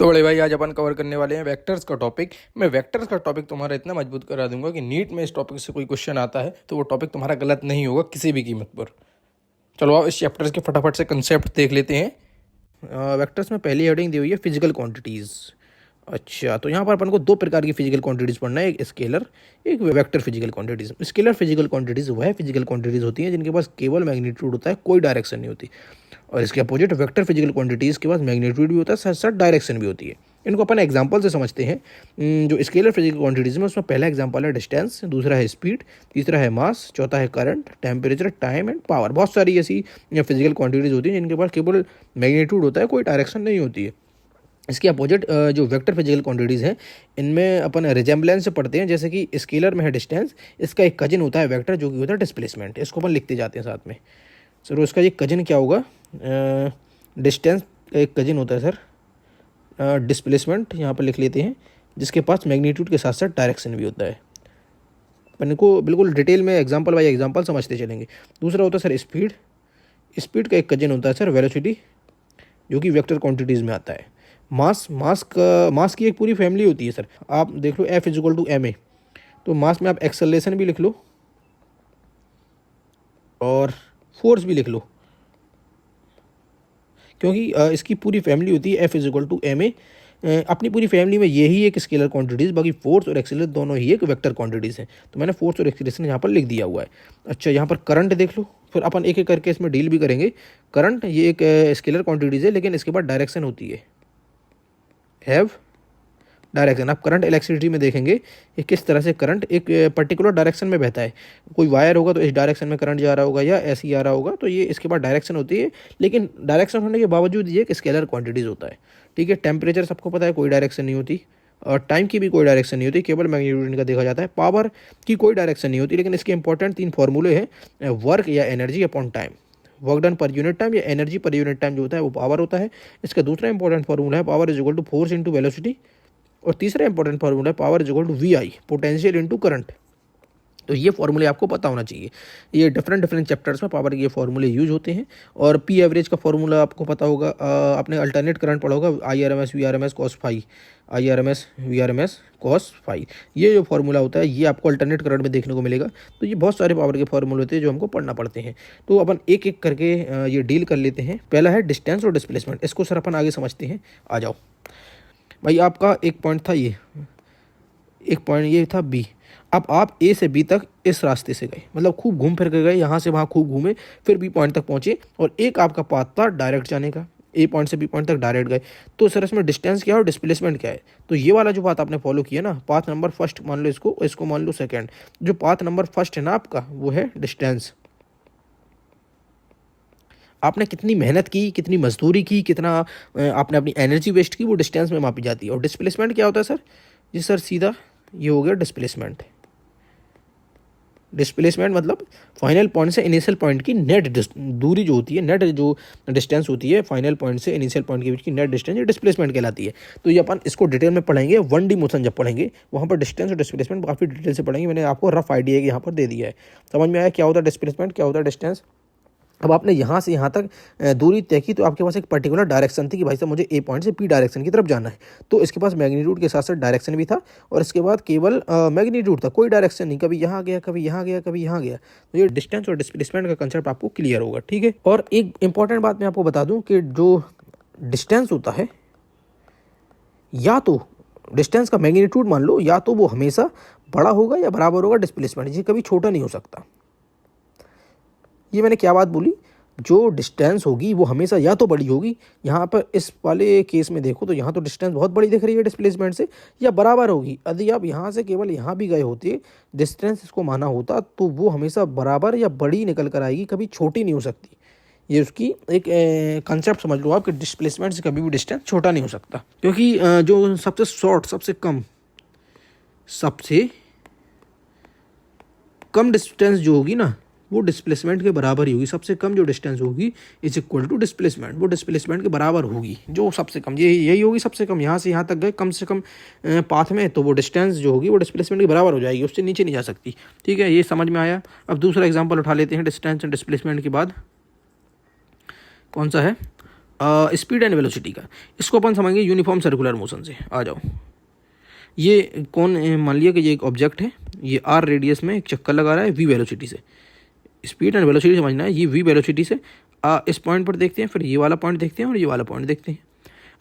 तो बड़े भाई आज अपन कवर करने वाले हैं वेक्टर्स का टॉपिक। मैं वेक्टर्स का टॉपिक तुम्हारा इतना मजबूत करा दूंगा कि नीट में इस टॉपिक से कोई क्वेश्चन आता है तो वो टॉपिक तुम्हारा गलत नहीं होगा किसी भी कीमत पर। चलो आओ इस चैप्टर्स के फटाफट से कंसेप्ट देख लेते हैं। वेक्टर्स में पहली हेडिंग दी हुई है फिजिकल क्वांटिटीज़। अच्छा, तो यहाँ पर अपन को दो प्रकार की फिजिकल क्वांटिटीज़ पढ़ना है, एक स्केलर एक vector physical quantities. Scalar physical quantities वह फिजिकल क्वांटिटीज़ होती हैं जिनके पास केवल मैग्नीट्यूड होता है, कोई डायरेक्शन नहीं होती। और इसके अपोजिट वेक्टर फिजिकल क्वांटिटीज़ के पास मैग्नीट्यूड भी होता है, साथ साथ डायरेक्शन भी होती है। इनको अपन एग्जांपल से समझते हैं। जो स्केलर फिजिकल क्वांटिटीज़ में उसमें पहला एग्जांपल है डिस्टेंस, दूसरा है स्पीड, तीसरा है मास, चौथा है current, temperature, time and power. बहुत सारी ऐसी फिजिकल क्वांटिटीज़ होती हैं जिनके पास केवल मैग्नीट्यूड होता है, कोई डायरेक्शन नहीं होती है। इसके अपोजिट जो वेक्टर फिजिकल क्वांटिटीज़ हैं इनमें अपन रिजेम्बलेंस से पढ़ते हैं। जैसे कि स्केलर में है डिस्टेंस, इसका एक कजिन होता है वेक्टर जो कि होता है डिस्प्लेसमेंट। इसको अपन लिखते जाते हैं साथ में। सर उसका ये कजिन क्या होगा? डिस्टेंस का एक कजिन होता है सर डिस्प्लेसमेंट, यहाँ पर लिख लेते हैं, जिसके पास मैग्नीट्यूड के साथ साथ डायरेक्शन भी होता है। अपन को बिल्कुल डिटेल में एग्जांपल बाय एग्जांपल समझते चलेंगे। दूसरा होता है सर स्पीड। स्पीड का एक कजिन होता है सर वेलोसिटी, जो कि वेक्टर क्वांटिटीज़ में आता है। मास की एक पूरी फैमिली होती है सर। आप देख लो F is equal to ma, तो मास में आप एक्सेलरेशन भी लिख लो और फोर्स भी लिख लो, क्योंकि इसकी पूरी फैमिली होती है F is equal to ma। अपनी पूरी फैमिली में यही एक स्केलर क्वांटिटीज़, बाकी फोर्स और एक्सेलरेशन दोनों ही एक वेक्टर क्वांटिटीज़ हैं। तो मैंने फोर्स और एक्सेलरेशन यहाँ पर लिख दिया हुआ है। अच्छा, यहाँ पर करंट देख लो, फिर अपन एक एक करके इसमें डील भी करेंगे। करंट ये एक स्केलर क्वांटिटीज़ है, लेकिन इसके बाद डायरेक्शन होती है, हैव डायरेक्शन। आप करंट इलेक्ट्रिसिटी में देखेंगे कि किस तरह से करंट एक पर्टिकुलर डायरेक्शन में बहता है। कोई वायर होगा तो इस डायरेक्शन में करंट जा रहा होगा या ऐसे ही आ रहा होगा, तो ये इसके बाद डायरेक्शन होती है। लेकिन डायरेक्शन होने के बावजूद ये एक स्केलर क्वांटिटीज़ होता है। ठीक है, टेम्परेचर सबको पता है, कोई डायरेक्शन नहीं होती, और टाइम की भी कोई डायरेक्शन नहीं होती, केवल मैग्नीट्यूड इनका देखा जाता है। पावर की कोई डायरेक्शन नहीं होती, लेकिन इसके इंपॉर्टेंट तीन फॉर्मूले हैं, वर्क या energy upon time, work done per unit time या एनर्जी पर यूनिट टाइम जो होता है वो पावर होता है। इसका दूसरा इंपॉर्टेंट फार्मूला है power is equal to force into velocity, और तीसरा इंपॉर्टेंट फार्मूला है power is equal to V I, potential into current. तो ये फॉर्मूले आपको पता होना चाहिए। ये डिफरेंट चैप्टर्स में पावर के ये फॉर्मूले यूज होते हैं। और पी एवरेज का फॉर्मूला आपको पता होगा, आपने अल्टरनेट करंट पढ़ा होगा, IRMS VRMS cos phi, IRMS VRMS cos phi. ये जो फॉर्मूला होता है ये आपको अल्टरनेट करंट में देखने को मिलेगा। तो ये बहुत सारे पावर के फॉर्मूले होते हैं जो हमको पढ़ना पड़ते हैं। तो अपन एक एक करके ये डील कर लेते हैं। पहला है डिस्टेंस और डिस्प्लेसमेंट, इसको सर अपन आगे समझते हैं। आ जाओ भाई, आपका एक पॉइंट था ये, एक पॉइंट ये था B। अब आप A से B तक इस रास्ते से गए, मतलब खूब घूम फिर के गए, यहाँ से वहाँ खूब घूमे, फिर B पॉइंट तक पहुँचे, और एक आपका पाथ था डायरेक्ट जाने का, A पॉइंट से B पॉइंट तक डायरेक्ट गए। तो सर इसमें डिस्टेंस क्या है और डिस्प्लेसमेंट क्या है? तो ये वाला जो पाथ आपने फॉलो किया ना, पाथ नंबर फर्स्ट मान लो इसको मान लो सेकेंड। जो पाथ नंबर फर्स्ट है ना आपका, वो है डिस्टेंस। आपने कितनी मेहनत की, कितनी मजदूरी की, कितना आपने अपनी एनर्जी वेस्ट की, वो डिस्टेंस में मापी जाती है। और डिस्प्लेसमेंट क्या होता है सर? जी सर सीधा ये हो गया डिस्प्लेसमेंट। डिस्प्लेसमेंट मतलब फाइनल पॉइंट से इनिशियल पॉइंट की नेट दूरी जो होती है, नेट जो डिस्टेंस होती है फाइनल पॉइंट से इनिशियल पॉइंट के बीच की नेट डिस्टेंस, ये डिस्प्लेसमेंट कहलाती है। तो ये अपन इसको डिटेल में पढ़ेंगे 1D मोशन जब पढ़ेंगे, वहाँ पर डिस्टेंस और डिस्प्लेसमेंट काफ़ी डिटेल से पढ़ेंगे। मैंने आपको रफ आइडिया यहाँ पर दे दिया है। समझ में आया क्या होता है डिस्प्लेसमेंट, क्या होता है डिस्टेंस? अब आपने यहाँ से यहाँ तक दूरी तय की, तो आपके पास एक पर्टिकुलर डायरेक्शन थी कि भाई साहब मुझे A पॉइंट से B डायरेक्शन की तरफ जाना है। तो इसके पास मैग्नीट्यूड के साथ साथ डायरेक्शन भी था, और इसके बाद केवल मैग्नीट्यूड था, कोई डायरेक्शन नहीं, कभी यहाँ गया, कभी यहाँ गया, कभी यहाँ गया। तो ये डिस्टेंस और डिस्प्लेसमेंट का कंसेप्ट आपको क्लियर होगा। ठीक है, और एक इंपॉर्टेंट बात मैं आपको बता दूँ कि जो डिस्टेंस होता है, या तो डिस्टेंस का मैग्नीट्यूड मान लो, या तो वो हमेशा बड़ा होगा या बराबर होगा डिस्प्लेसमेंट, ये कभी छोटा नहीं हो सकता। ये मैंने क्या बात बोली? जो डिस्टेंस होगी वो हमेशा या तो बड़ी होगी, यहाँ पर इस वाले केस में देखो तो यहाँ तो डिस्टेंस बहुत बड़ी दिख रही है डिस्प्लेसमेंट से, या बराबर होगी। यदि आप यहाँ से केवल यहाँ भी गए होते, डिस्टेंस इसको माना होता, तो वो हमेशा बराबर या बड़ी निकल कर आएगी, कभी छोटी नहीं हो सकती। ये उसकी एक कंसेप्ट समझ लो आप कि डिस्प्लेसमेंट से कभी भी डिस्टेंस छोटा नहीं हो सकता, क्योंकि जो सबसे शॉर्ट, सबसे कम डिस्टेंस जो होगी ना, वो डिस्प्लेसमेंट के बराबर ही होगी। सबसे कम जो डिस्टेंस होगी इज इक्वल टू डिस्प्लेसमेंट, वो डिस्प्लेसमेंट के बराबर होगी। जो सबसे कम यही होगी, सबसे कम यहाँ से यहाँ तक गए कम से कम पाथ में, तो वो डिस्टेंस जो होगी वो डिस्प्लेसमेंट के बराबर हो जाएगी, उससे नीचे नहीं जा सकती। ठीक है, ये समझ में आया। अब दूसरा एग्जाम्पल उठा लेते हैं डिस्टेंस एंड डिस्प्लेसमेंट के बाद। कौन सा है? स्पीड एंड वेलोसिटी का। इसको अपन समझेंगे यूनिफॉर्म सर्कुलर मोशन से। आ जाओ, ये कौन मान लिया कि ये एक ऑब्जेक्ट है, ये आर रेडियस में एक चक्कर लगा रहा है वी वेलोसिटी से। स्पीड एंड वेलोसिटी समझना है, ये वी वेलोसिटी से इस पॉइंट पर देखते हैं, फिर ये वाला पॉइंट देखते हैं और ये वाला पॉइंट देखते हैं।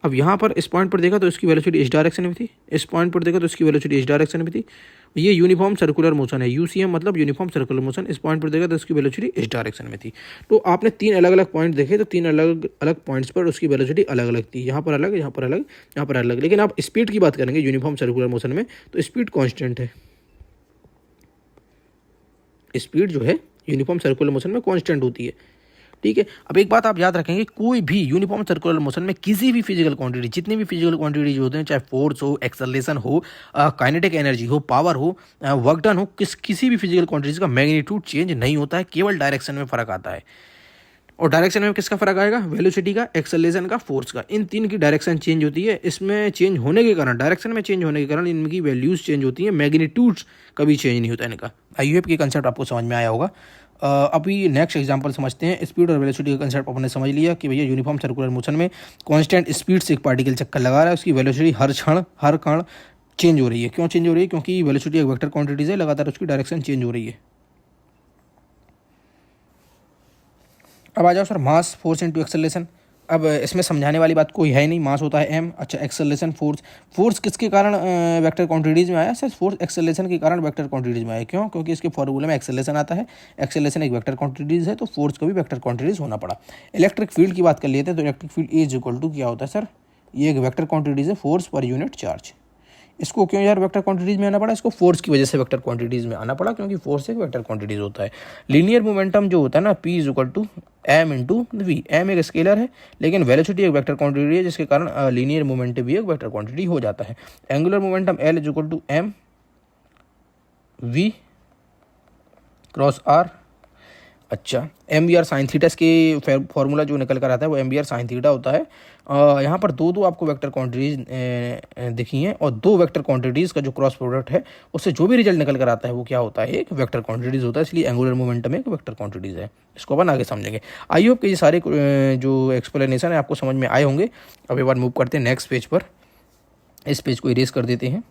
अब यहाँ पर इस पॉइंट पर देखा तो इसकी वेलोसिटी इस डायरेक्शन में थी, इस पॉइंट पर देखा तो इसकी वेलोसिटी इस डायरेक्शन में थी। ये यूनिफॉर्म सर्कुलर मोशन है, यूसीएम मतलब यूनिफॉर्म सर्कुलर मोशन। इस पॉइंट पर देखा तो इसकी वेलोसिटी इस डायरेक्शन में थी। तो आपने तीन अलग अलग पॉइंट देखे, तो तीन अलग अलग पॉइंट्स पर उसकी वेलोसिटी अलग अलग थी, यहाँ पर अलग, यहाँ पर अलग, यहाँ पर अलग। लेकिन आप स्पीड की बात करेंगे यूनिफॉर्म सर्कुलर मोशन में, तो स्पीड कॉन्स्टेंट है। स्पीड जो है यूनिफॉर्म सर्कुलर मोशन में कांस्टेंट होती है, ठीक है। अब एक बात आप याद रखेंगे, कोई भी यूनिफॉर्म सर्कुलर मोशन में किसी भी फिजिकल क्वांटिटी, जितनी भी फिजिकल क्वांटिटीज होते हैं, चाहे फोर्स हो, एक्सेलरेशन हो, काइनेटिक एनर्जी हो, पावर हो, वर्क डन हो, किसी भी फिजिकल क्वांटिटीज का मैग्नीट्यूड चेंज नहीं होता है, केवल डायरेक्शन में फर्क आता है। और डायरेक्शन में किसका फर्क आएगा? वेलोसिटी का, एक्सेलरेशन का, फोर्स का। इन तीन की डायरेक्शन चेंज होती है। इसमें चेंज होने के कारण, डायरेक्शन में चेंज होने के कारण इनकी वैल्यूज चेंज होती हैं, मैग्नीट्यूड्स कभी चेंज नहीं होता इनका। आई होप कि कंसेप्ट आपको समझ में आया होगा। अभी नेक्स्ट एग्जांपल समझते हैं। स्पीड और वेलोसिटी का कंसेप्ट अपने समझ लिया कि भैया यूनिफॉर्म सर्कुलर मोशन में कांस्टेंट स्पीड से एक पार्टिकल चक्कर लगा रहा है, उसकी वेलोसिटी हर क्षण हर कण चेंज हो रही है। क्यों चेंज हो रही है? क्योंकि वेलोसिटी एक वेक्टर क्वांटिटीज है, लगातार उसकी डायरेक्शन चेंज हो रही है। अब आ जाओ sir, mass force into acceleration. अब इसमें समझाने वाली बात कोई है नहीं, मास होता है एम। अच्छा, एक्सेलरेशन फोर्स, फोर्स किसके कारण वेक्टर क्वांटिटीज में आया? सर फोर्स एक्सेलरेशन के कारण वेक्टर क्वांटिटीज में आया। क्यों? क्योंकि इसके फॉर्मूले में एक्सेलरेशन आता है, एक्सेलरेशन एक वेक्टर क्वांटिटीज है, तो फोर्स को भी वेक्टर क्वांटिटीज होना पड़ा। इलेक्ट्रिक फील्ड की बात कर लेते हैं, तो electric field is equal to क्या होता है सर? ये एक वेक्टर क्वांटिटीज है, फोर्स पर यूनिट चार्ज। इसको क्यों यार वेक्टर क्वांटिटीज में आना पड़ा? इसको फोर्स की वजह से वेक्टर क्वांटिटीज में आना पड़ा, क्योंकि फोर्स एक वेक्टर क्वांटिटीज होता है। लीनियर मोमेंटम जो होता है ना, P is equal to M into V. M एक स्केलर है, लेकिन वेलोसिटी एक वेक्टर क्वांटिटी है, जिसके कारण लीनियर मोमेंटम भी एक वेक्टर क्वांटिटी हो जाता है। Angular momentum L is equal to M V cross R. अच्छा, M B R sine theta, इसके फॉर्मूला जो निकल कर आता है वो M B R sine theta होता है। यहाँ पर दो आपको वेक्टर क्वांटिटीज दिखी हैं, और दो वेक्टर क्वांटिटीज़ का जो क्रॉस प्रोडक्ट है उससे जो भी रिजल्ट निकल कर आता है वो क्या होता है? एक वेक्टर क्वांटिटीज़ होता है। इसलिए एंगुलर मोमेंटम एक वेक्टर क्वांटिटीज़ है। इसको अपन आगे समझेंगे। आई होप कि ये सारे जो एक्सप्लेनेशन है आपको समझ में आए होंगे। अब एक बार मूव करते हैं नेक्स्ट पेज पर। इस पेज को इरेज कर देते हैं।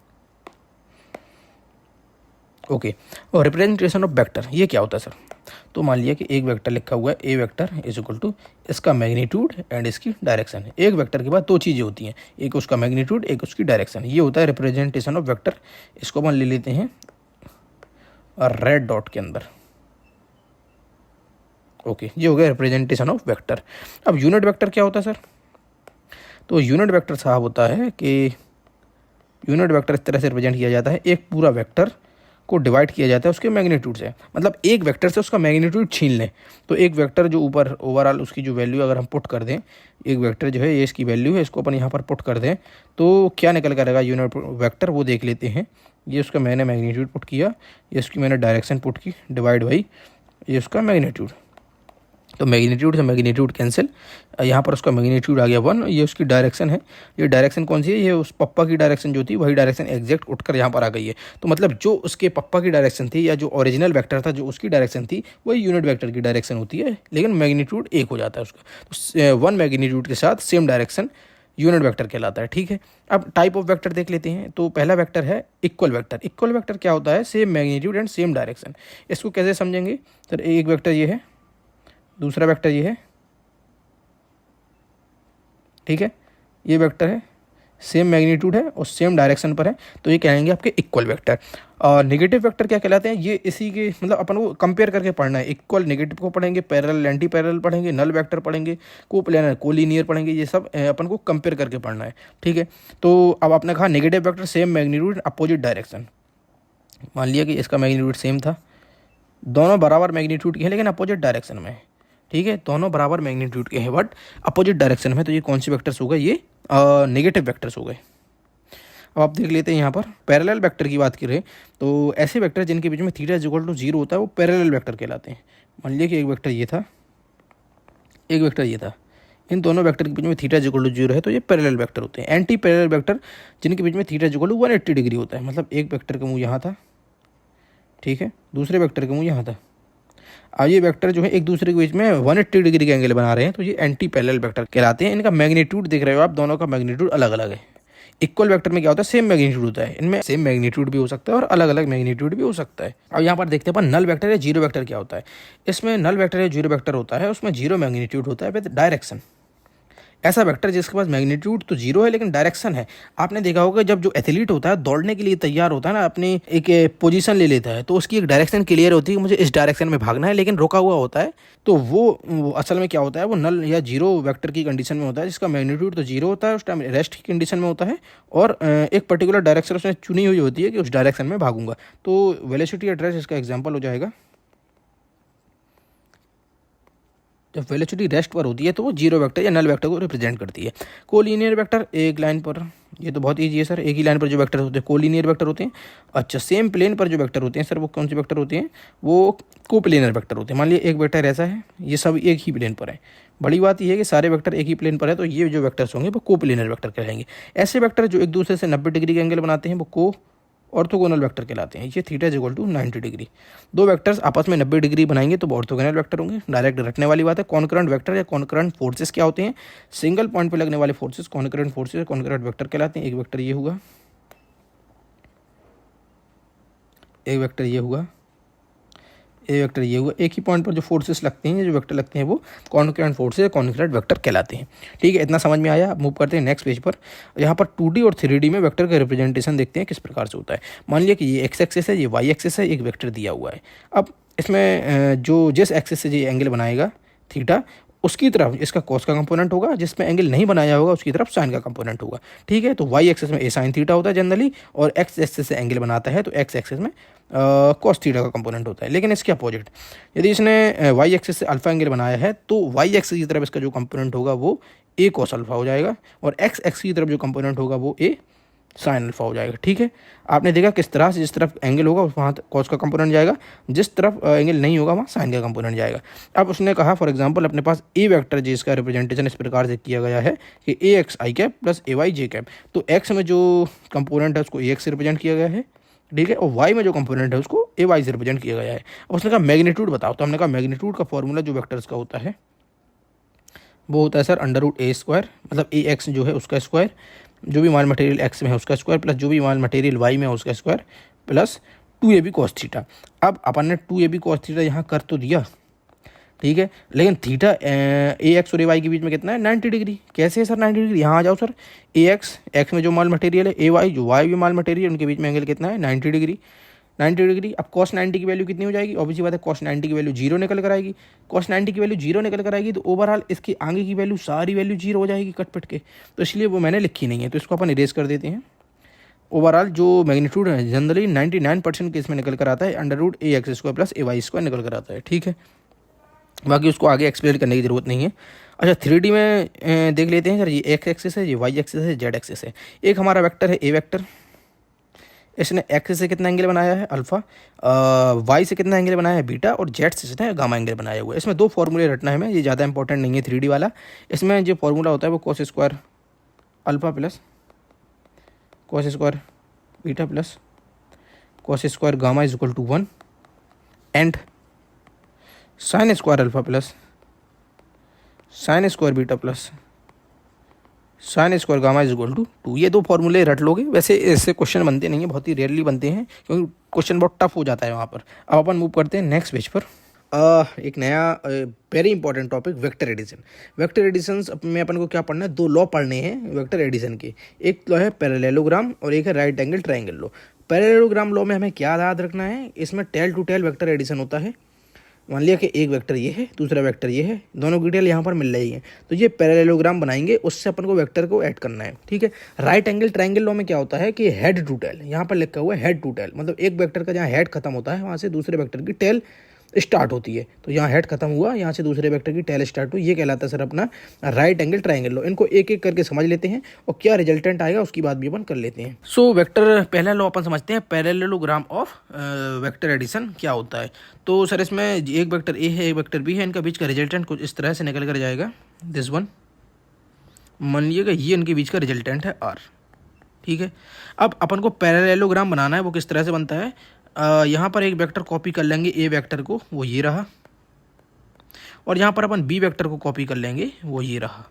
ओके, और रिप्रेजेंटेशन ऑफ वेक्टर ये क्या होता है सर? तो मान लिया कि एक वेक्टर लिखा हुआ है, A vector is equal to इसका मैग्नीट्यूड एंड इसकी डायरेक्शन। एक वेक्टर के बाद दो चीज़ें होती हैं, एक उसका मैग्नीट्यूड, एक उसकी डायरेक्शन। ये होता है रिप्रेजेंटेशन ऑफ वेक्टर। इसको अपन ले लेते हैं और रेड डॉट के अंदर। ओके, ये हो गया रिप्रेजेंटेशन ऑफ वेक्टर। अब यूनिट वेक्टर क्या होता है सर? तो यूनिट वेक्टर साहब होता है कि यूनिट वेक्टर इस तरह से रिप्रेजेंट किया जाता है, एक पूरा वेक्टर को डिवाइड किया जाता है उसके मैग्नीट्यूड से। मतलब एक वेक्टर से उसका मैग्नीट्यूड छीन लें, तो एक वेक्टर जो ऊपर ओवरऑल उसकी जो वैल्यू अगर हम पुट कर दें, एक वेक्टर जो है ये इसकी वैल्यू है, इसको अपन यहाँ पर पुट कर दें तो क्या निकल कर आएगा यूनिट वेक्टर, वो देख लेते हैं। ये उसका मैंने मैग्नीट्यूड पुट किया, ये उसकी मैंने डायरेक्शन पुट की, डिवाइड बाई ये उसका मैग्नीट्यूड। तो मैग्नीट्यूड से मैग्नीट्यूड कैंसिल, यहाँ पर उसका मैग्नीट्यूड आ गया 1। ये उसकी डायरेक्शन है, ये डायरेक्शन कौन सी है? ये उस पप्पा की डायरेक्शन जो थी वही डायरेक्शन एग्जैक्ट उठकर यहाँ पर आ गई है। तो मतलब जो उसके पप्पा की डायरेक्शन थी, या जो ओरिजिनल वेक्टर था जो उसकी डायरेक्शन थी, वही यूनिट वेक्टर की डायरेक्शन होती है, लेकिन मैग्नीट्यूड एक हो जाता है उसका। तो 1 मैग्नीट्यूड के साथ सेम डायरेक्शन यूनिट वेक्टर कहलाता है, ठीक है। अब टाइप ऑफ वेक्टर देख लेते हैं। तो पहला वेक्टर है इक्वल वेक्टर। इक्वल वेक्टर क्या होता है? Same magnitude and same direction. इसको कैसे समझेंगे सर? एक वेक्टर ये है, दूसरा वेक्टर ये है, ठीक है। ये वेक्टर है, सेम मैग्नीट्यूड है और सेम डायरेक्शन पर है, तो ये कहेंगे आपके इक्वल वेक्टर। और नेगेटिव वेक्टर क्या कहलाते हैं? ये इसी के मतलब अपन को कंपेयर करके पढ़ना है। इक्वल नेगेटिव को पढ़ेंगे, पैरेलल एंटी पैरेलल पढ़ेंगे, नल वेक्टर पढ़ेंगे, कोप्लेनर कोलिनियर पढ़ेंगे। ये सब अपन को कंपेयर करके पढ़ना है, ठीक है। तो अब आपने कहा negative vector same magnitude opposite direction. मान लिया कि इसका मैग्नीट्यूड सेम था, दोनों बराबर मैग्नीट्यूड के हैं लेकिन अपोजिट डायरेक्शन में है, ठीक है। दोनों बराबर मैग्नीट्यूड के हैं बट अपोजिट डायरेक्शन में। तो ये कौन से वेक्टर्स हो गए? ये नेगेटिव वेक्टर्स हो गए। अब आप देख लेते हैं यहाँ पर पैरेलल वेक्टर की बात करें तो ऐसे वेक्टर जिनके बीच में थीटा इज इक्वल टू 0 होता है वो पैरेलल वेक्टर कहलाते हैं। मान लिया कि एक वेक्टर ये था, एक वेक्टर ये था, इन दोनों वेक्टर के बीच में थीटा इज इक्वल टू 0 है, तो ये पैरेलल वेक्टर होते हैं। एंटी पैरेलल वेक्टर जिनके बीच में theta is equal to 180 degree होता है। मतलब एक वेक्टर का मुँह यहाँ था, ठीक है, दूसरे वेक्टर का मुँह यहाँ था। अब ये वेक्टर जो है एक दूसरे के बीच में 180 डिग्री के एंगल बना रहे हैं, तो ये एंटी पैरेलल वेक्टर कहलाते हैं। इनका मैग्नीट्यूड देख रहे हो आप, दोनों का मैग्नीट्यूड अलग अलग है। इक्वल वेक्टर में क्या होता है, सेम मैग्नीट्यूड होता है। इनमें सेम मैग्नीट्यूड भी हो सकता है और अलग अलग मैग्नीट्यूड भी हो सकता है। अब यहाँ पर देखते हैं अपन नल वेक्टर या जीरो वेक्टर क्या होता है। इसमें नल वेक्टर या जीरो वेक्टर होता है, उसमें जीरो मैग्नीट्यूड होता है विद डायरेक्शन। ऐसा वेक्टर जिसके पास मैग्नीट्यूड तो जीरो है लेकिन डायरेक्शन है। आपने देखा होगा जब जो एथलीट होता है दौड़ने के लिए तैयार होता है ना, अपनी एक पोजीशन ले लेता है, तो उसकी एक डायरेक्शन क्लियर होती है कि मुझे इस डायरेक्शन में भागना है, लेकिन रुका हुआ होता है। तो वो असल में क्या होता है, वो नल या जीरो वेक्टर की कंडीशन में होता है, जिसका मैग्नीट्यूड तो जीरो होता है, उस टाइम रेस्ट की कंडीशन में होता है, और एक पर्टिकुलर डायरेक्शन उसने चुनी हुई होती है कि उस डायरेक्शन में भागूंगा। तो वेलोसिटी एट रेस्ट इसका एग्जाम्पल हो जाएगा। जब वेलोसिटी रेस्ट पर होती है तो वो जीरो वेक्टर या नल वेक्टर को रिप्रेजेंट करती है। कोलिनियर वेक्टर एक लाइन पर, ये तो बहुत ईजी है सर, एक ही लाइन पर जो वेक्टर होते हैं कोलिनियर वेक्टर होते हैं। अच्छा, सेम प्लेन पर जो वेक्टर होते हैं सर, वो कौन से वेक्टर होते हैं, वो कोप्लेनर वेक्टर होते हैं। मान लिया एक वेक्टर ऐसा है, ये सब एक ही प्लेन पर है। बड़ी बात यह है कि सारे वेक्टर एक ही प्लेन पर है, तो ये जो वेक्टर्स होंगे वो कोप्लेनर वेक्टर कहलाएंगे। ऐसे वेक्टर जो एक दूसरे से 90 डिग्री के एंगल बनाते हैं वो को ऑर्थोगोनल वेक्टर कहलाते हैं। ये theta is equal to 90 degree. दो वेक्टर्स आपस में 90 डिग्री बनाएंगे तो वो ऑर्थोगोनल वेक्टर होंगे। डायरेक्ट रटने वाली बात है। कॉन्करेंट वेक्टर या कॉन्करेंट फोर्सेस क्या होते हैं, सिंगल पॉइंट पे लगने वाले forces concurrent forces concurrent vector कहलाते हैं। एक वेक्टर ये हुआ, एक वेक्टर ये हुआ, एक वेक्टर ये हुआ। एक ही पॉइंट पर जो फोर्सेस लगते हैं, जो वेक्टर लगते हैं, वो कॉन्करेंट फोर्सेस कॉन्करेंट वेक्टर कहलाते हैं। ठीक है, इतना समझ में आया। अब मूव करते हैं नेक्स्ट पेज पर। यहाँ पर 2D और 3D में वेक्टर का रिप्रेजेंटेशन देखते हैं किस प्रकार से होता है। मान लिया कि ये एक्स एक्सिस है, ये वाई एक्सिस है, एक वेक्टर दिया हुआ है। अब इसमें जो जिस एक्सिस से ये एंगल बनाएगा थीटा, उसकी तरफ इसका कॉस का कंपोनेंट होगा, जिसमें एंगल नहीं बनाया होगा उसकी तरफ साइन का कंपोनेंट होगा। ठीक है, तो वाई एक्सिस में ए साइन थीटा होता है जनरली, और एक्स एक्सिस से एंगल बनाता है तो एक्स एक्सिस में कॉस थीटा का कंपोनेंट होता है। लेकिन इसके अपोजिट, यदि इसने वाई एक्सिस से अल्फा एंगल बनाया है तो वाई एक्सिस की तरफ इसका जो कंपोनेंट होगा वो ए कॉस अल्फा हो जाएगा, और एक्स एक्सिस की तरफ जो कंपोनेंट होगा वो ए साइन अल्फा हो जाएगा। ठीक है, आपने देखा किस तरह से जिस तरफ एंगल होगा वहाँ कॉस का कंपोनेंट जाएगा, जिस तरफ एंगल नहीं होगा वहाँ साइन का कंपोनेंट जाएगा। अब उसने कहा फॉर एग्जांपल अपने पास ए वेक्टर जिसका रिप्रेजेंटेशन इस प्रकार से किया गया है कि ए एक्स आई कैप प्लस ए वाई जे कैप। तो एक्स में जो कंपोनेंट है उसको ए एक्स से रिप्रेजेंट किया गया है, ठीक है, और वाई में जो कंपोनेंट है उसको ए वाई से रिप्रेजेंट किया गया है। अब उसने कहा मैग्नीट्यूड बताओ, तो हमने कहा मैग्नीट्यूड का फॉर्मूला जो वेक्टर्स का होता है वो होता है sir under root A square, मतलब ए एक्स जो है उसका स्क्वायर, जो भी मान मटेरियल एक्स में है उसका स्क्वायर, प्लस जो भी मान मटेरियल वाई में है उसका square, plus 2ab cos theta. अब अपन ने 2ab कॉस थीटा यहाँ कर तो दिया, ठीक है, लेकिन थीटा ए एक्स और ए वाई के बीच में कितना है, 90 डिग्री। कैसे है सर 90 डिग्री, यहाँ आ जाओ सर, ए एक्स में जो माल मटेरियल है, ए वाई जो वाई में माल मटेरियल, उनके बीच में एंगल कितना है, 90 डिग्री। 90 डिग्री। अब कॉस 90 की वैल्यू कितनी हो जाएगी, ऑब्वियसली बात है कॉस 90 की वैल्यू जीरो निकल कर आएगी। कॉस 90 की वैल्यू जीरो निकल कर आएगी तो ओवरऑल इसकी आगे की वैल्यू सारी वैल्यू जीरो हो जाएगी कट पिट के, तो इसलिए वो मैंने लिखी नहीं है, तो इसको अपन इरेज कर देते हैं। ओवरऑल जो मैग्नीट्यूड है जनरली 99% केस में निकल कर आता है अंडर रूट ए एक्स स्क्वायर प्लस ए वाई स्क्वायर निकल कर आता है। ठीक है, बाकी उसको आगे एक्सप्लेन करने की ज़रूरत नहीं है। अच्छा 3D में देख लेते हैं सर, ये एक्स एक्सिस है, ये वाई एक्सिस है, जेड एक्सिस है। एक हमारा वेक्टर है ए वेक्टर, इसने एक्स से कितना एंगल बनाया है अल्फा, वाई से कितना एंगल बनाया है बीटा, और जेड से इसने गामा एंगल बनाया हुआ है। इसमें दो फॉर्मूले रटना है हमें, ये ज़्यादा इंपॉर्टेंट नहीं है 3D वाला। इसमें जो फॉर्मूला होता है वो cos square alpha plus cos square beta plus cos square gamma is equal to 1 and sine square alpha plus sine square beta plus sine square gamma is equal to 2। ये दो फॉर्मूले रट लोगे। वैसे इससे क्वेश्चन बनते नहीं है, बहुत ही रेयरली बनते हैं क्योंकि क्वेश्चन बहुत टफ हो जाता है वहाँ पर। अब अपन मूव करते हैं नेक्स्ट पेज पर। एक नया very important topic vector addition. Vector addition में अपन को क्या पढ़ना है, दो लॉ पढ़ने हैं वेक्टर एडिशन के। एक लॉ है पैरेललोग्राम और एक है right angle triangle law. Parallelogram law में हमें क्या याद रखना है, इसमें tail to tail vector addition होता है। मान लिया कि एक वेक्टर ये है, दूसरा वेक्टर ये है, दोनों की डिटेल यहाँ पर मिल रही है, तो ये पैरेललोग्राम बनाएंगे, उससे अपन को वेक्टर को ऐड करना है। ठीक है, राइट एंगल ट्रायंगल लॉ में क्या होता है कि हेड टू टेल, यहाँ पर लिखा हुआ है हेड टू टेल, मतलब एक वेक्टर का जहाँ हेड खत्म होता है वहाँ से दूसरे वेक्टर की टेल स्टार्ट होती है। तो यहाँ हेड खत्म हुआ, यहाँ से दूसरे वेक्टर की टेल स्टार्ट हुई, ये कहलाता है सर अपना राइट एंगल ट्रायंगल लॉ। इनको एक एक करके समझ लेते हैं और क्या रिजल्टेंट आएगा उसकी बात भी अपन कर लेते हैं। सो वेक्टर पहला लॉ अपन समझते हैं, पैरेललोग्राम ऑफ वेक्टर एडिशन क्या होता है। तो सर इसमें एक वेक्टर ए है एक वेक्टर बी है, इनका बीच का रिजल्टेंट कुछ इस तरह से निकल कर जाएगा, दिस वन। मान लीजिएगा ये इनके बीच का रिजल्टेंट है आर। ठीक है, अब अपन को पैरेललोग्राम बनाना है, वो किस तरह से बनता है, यहाँ पर एक वेक्टर कॉपी कर लेंगे ए वेक्टर को, वो ये रहा। और यहाँ पर अपन बी वेक्टर को कॉपी कर लेंगे, वो ये रहा।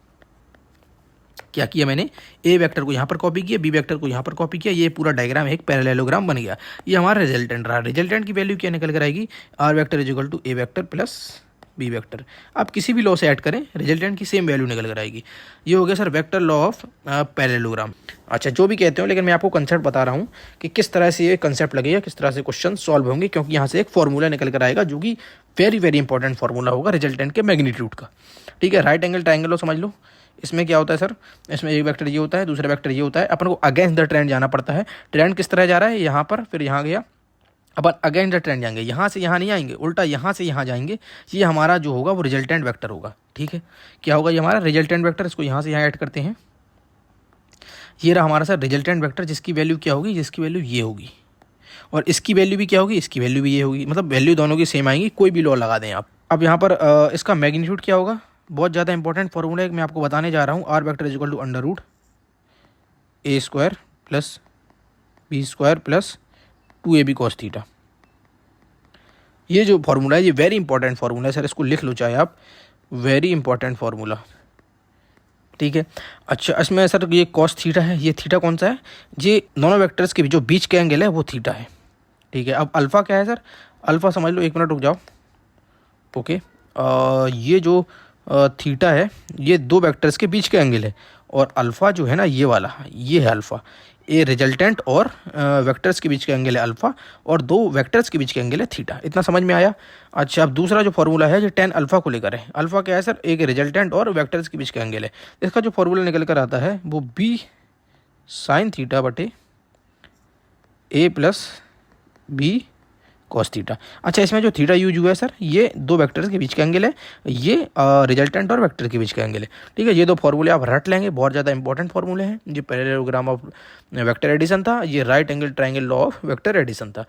क्या किया मैंने, ए वेक्टर को यहाँ पर कॉपी किया, बी वेक्टर को यहाँ पर कॉपी किया, ये पूरा डायग्राम एक पैरेललोग्राम बन गया। ये हमारा रिजल्टेंट रहा। रिजल्टेंट की वैल्यू क्या निकल कर आएगी, R vector is equal to A vector plus B vector. आप किसी भी लॉ से ऐड करें, रिजल्टेंट की सेम वैल्यू निकल कर आएगी। ये हो गया sir vector law of parallelogram. अच्छा, जो भी कहते हो, लेकिन मैं आपको कंसेप्ट बता रहा हूँ कि किस तरह से ये कंसेप्ट लगेगा, किस तरह से क्वेश्चन सॉल्व होंगे, क्योंकि यहाँ से एक फॉर्मूला निकल कर आएगा जो कि वेरी वेरी इंपॉर्टेंट फॉर्मूला होगा रिजल्टेंट के मैग्नीट्यूड का। ठीक है, राइट एंगल ट्राइंगल लो समझ लो। इसमें क्या होता है सर, इसमें एक वेक्टर ये होता है, दूसरा वेक्टर ये होता है। अपन को अगेंस्ट द ट्रेंड जाना पड़ता है। ट्रेंड किस तरह जा रहा है, यहाँ पर, फिर यहाँ गया, अपन अगेंस्ट द ट्रेंड जाएंगे, यहाँ से यहाँ नहीं आएंगे, उल्टा यहाँ से यहाँ जाएंगे। ये हमारा जो होगा वो रिजल्टेंट वेक्टर होगा। ठीक है, क्या होगा ये हमारा रिजल्टेंट वेक्टर। इसको यहाँ से यहाँ ऐड करते हैं। ये रहा हमारा सर रिजल्टेंट वेक्टर, जिसकी वैल्यू क्या होगी, जिसकी वैल्यू ये होगी, और इसकी वैल्यू भी क्या होगी, इसकी वैल्यू भी ये होगी। मतलब वैल्यू दोनों की सेम आएंगी, कोई भी लॉ लगा दें आप। अब यहाँ पर इसका मैग्नीट्यूड क्या होगा, बहुत ज़्यादा इंपॉर्टेंट फॉर्मूला है, मैं आपको बताने जा रहा हूँ। R vector is equal to under root A square plus B square plus 2ab cos theta. ये जो फॉर्मूला है ये वेरी इंपॉर्टेंट फॉर्मूला है सर, इसको लिख लो चाहे आप, वेरी इंपॉर्टेंट फॉर्मूला। ठीक है, अच्छा इसमें सर ये कॉस थीटा है, ये थीटा कौन सा है, ये दोनों वेक्टर्स के जो बीच के एंगल है वो थीटा है। ठीक है, अब अल्फ़ा क्या है सर, अल्फ़ा समझ लो, एक मिनट रुक जाओ। ओके, ये जो थीटा है ये दो वेक्टर्स के बीच के एंगल है, और अल्फ़ा जो है ना ये वाला, ये है अल्फ़ा। ये रिजल्टेंट और वेक्टर्स के बीच के एंगल है अल्फ़ा, और दो वेक्टर्स के बीच के एंगल है थीटा। इतना समझ में आया। अच्छा, अब दूसरा जो फॉर्मूला है ये tan अल्फ़ा को लेकर है। अल्फ़ा क्या है सर, एक रिजल्टेंट और वेक्टर्स के बीच के एंगल है। इसका जो फॉर्मूला निकल कर आता है वो b साइन थीटा बटे a plus B cos theta. अच्छा, इसमें जो थीटा यूज हुआ है सर, ये दो वेक्टर्स के बीच का एंगल है, ये रिजल्टेंट और वेक्टर के बीच का एंगल है। ठीक है, ये दो फॉर्मूले आप रट लेंगे, बहुत ज़्यादा इंपॉर्टेंट फॉर्मूले हैं। ये पैरेललोग्राम ऑफ वेक्टर एडिशन था, ये right angle triangle law of vector addition था।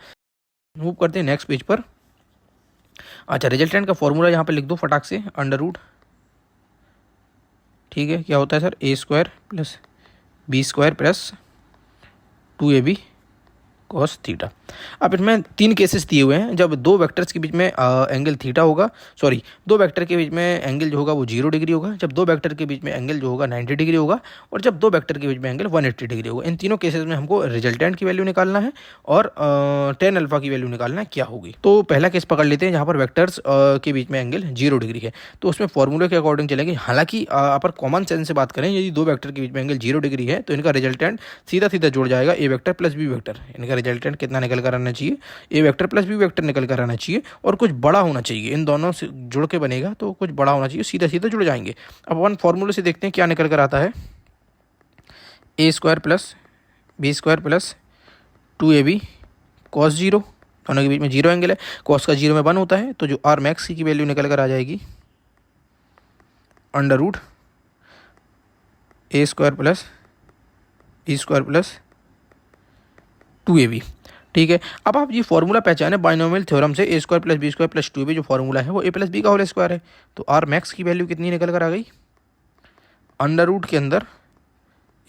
मूव करते हैं नेक्स्ट पेज पर। अच्छा, रिजल्टेंट का फॉर्मूला यहाँ पर लिख दो फटाक से, अंडर रूट, ठीक है, क्या होता है sir, A square plus B square plus 2ab cos theta. अब इसमें तीन केसेस दिए हुए हैं, जब दो वेक्टर्स के बीच में एंगल थीटा होगा, सॉरी, दो वेक्टर के बीच में एंगल जो होगा वो 0 डिग्री होगा, जब दो वेक्टर के बीच में एंगल जो होगा 90 डिग्री होगा, और जब दो वेक्टर के बीच में एंगल 180 डिग्री होगा। इन तीनों केसेस में हमको रिजल्टेंट की वैल्यू निकालना है और tan अल्फा की वैल्यू निकालना है क्या होगी। तो पहला केस पकड़ लेते हैं, जहाँ पर वेक्टर्स के बीच में एंगल 0 डिग्री है, तो उसमें फॉर्मूले के अकॉर्डिंग चलेंगे। हालांकि अपर कॉमन सेंस से बात करें, यदि दो वेक्टर के बीच में एंगल 0 डिग्री है तो इनका रिजल्टेंट सीधा सीधा जुड़ जाएगा, ए वेक्टर प्लस बी वेक्टर। इनका रिजल्टेंट कितना निकल कर आना चाहिए, ए वेक्टर प्लस बी वेक्टर निकल कर आना चाहिए, और कुछ बड़ा होना चाहिए। इन दोनों से जुड़ के बनेगा तो कुछ बड़ा होना चाहिए, सीधा सीधा जुड़ जाएंगे। अब अपन फॉर्मूले से देखते हैं क्या निकल कर आता है, A square plus B square plus 2ab cos 0, दोनों के बीच में 0 एंगल है, कॉस का 0 में 1 होता है, तो जो आर मैक्स की वैल्यू निकल कर आ जाएगी under root A square plus B square plus 2ab। ठीक है, अब आप ये फॉर्मूला पहचाने बाइनोमियल थ्योरम से, A square plus B square plus 2ab जो फॉर्मूला है वो ए प्लस बी का होल स्क्वायर है। तो आर मैक्स की वैल्यू कितनी निकल कर आ गई, अंडर रूट के अंदर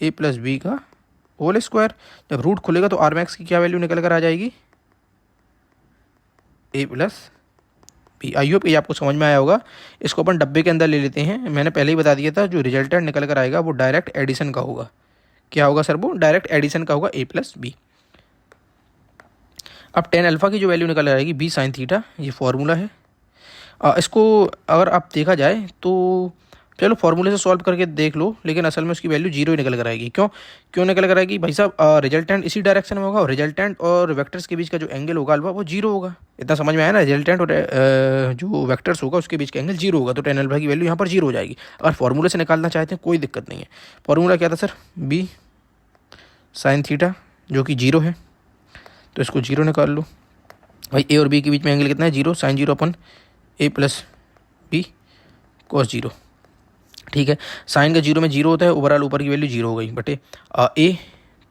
ए प्लस बी का होल स्क्वायर। जब रूट खुलेगा तो आर मैक्स की क्या वैल्यू निकल कर आ जाएगी, ए प्लस बी। आई होप ये आपको समझ में आया होगा। इसको अपन डब्बे के अंदर ले लेते हैं। मैंने पहले ही बता दिया था, जो रिजल्टेंट निकल कर आएगा वो डायरेक्ट एडिशन का होगा। क्या होगा सर, वो डायरेक्ट एडिशन का होगा, ए प्लस बी। अब tan अल्फ़ा की जो वैल्यू निकल आएगी बी साइन थीटा, ये फॉर्मूला है। इसको अगर आप देखा जाए तो चलो फॉर्मूले से सॉल्व करके देख लो, लेकिन असल में उसकी वैल्यू 0 ही निकल कर आएगी। क्यों निकल कर आएगी भाई साहब, रिजल्टेंट इसी डायरेक्शन में होगा, और रिजल्टेंट और वेक्टर्स के बीच का जो एंगल होगा अल्फा वो 0 होगा। इतना समझ में आया ना, रिजल्टेंट और जो वेक्टर्स होगा उसके बीच का एंगल 0 होगा, तो tan अल्फा की वैल्यू यहाँ पर 0 हो जाएगी। अगर फॉर्मूले से निकालना चाहते हैं कोई दिक्कत नहीं है। फॉर्मूला क्या था सर, बी साइन थीटा जो कि 0 है, तो इसको 0 निकाल लो भाई। ए और बी के बीच में एंगल कितना है, 0, साइन 0 अपन ए प्लस बी कॉस 0। ठीक है, साइन का 0 में 0 होता है, ओवरऑल ऊपर की वैल्यू 0 हो गई बटे ए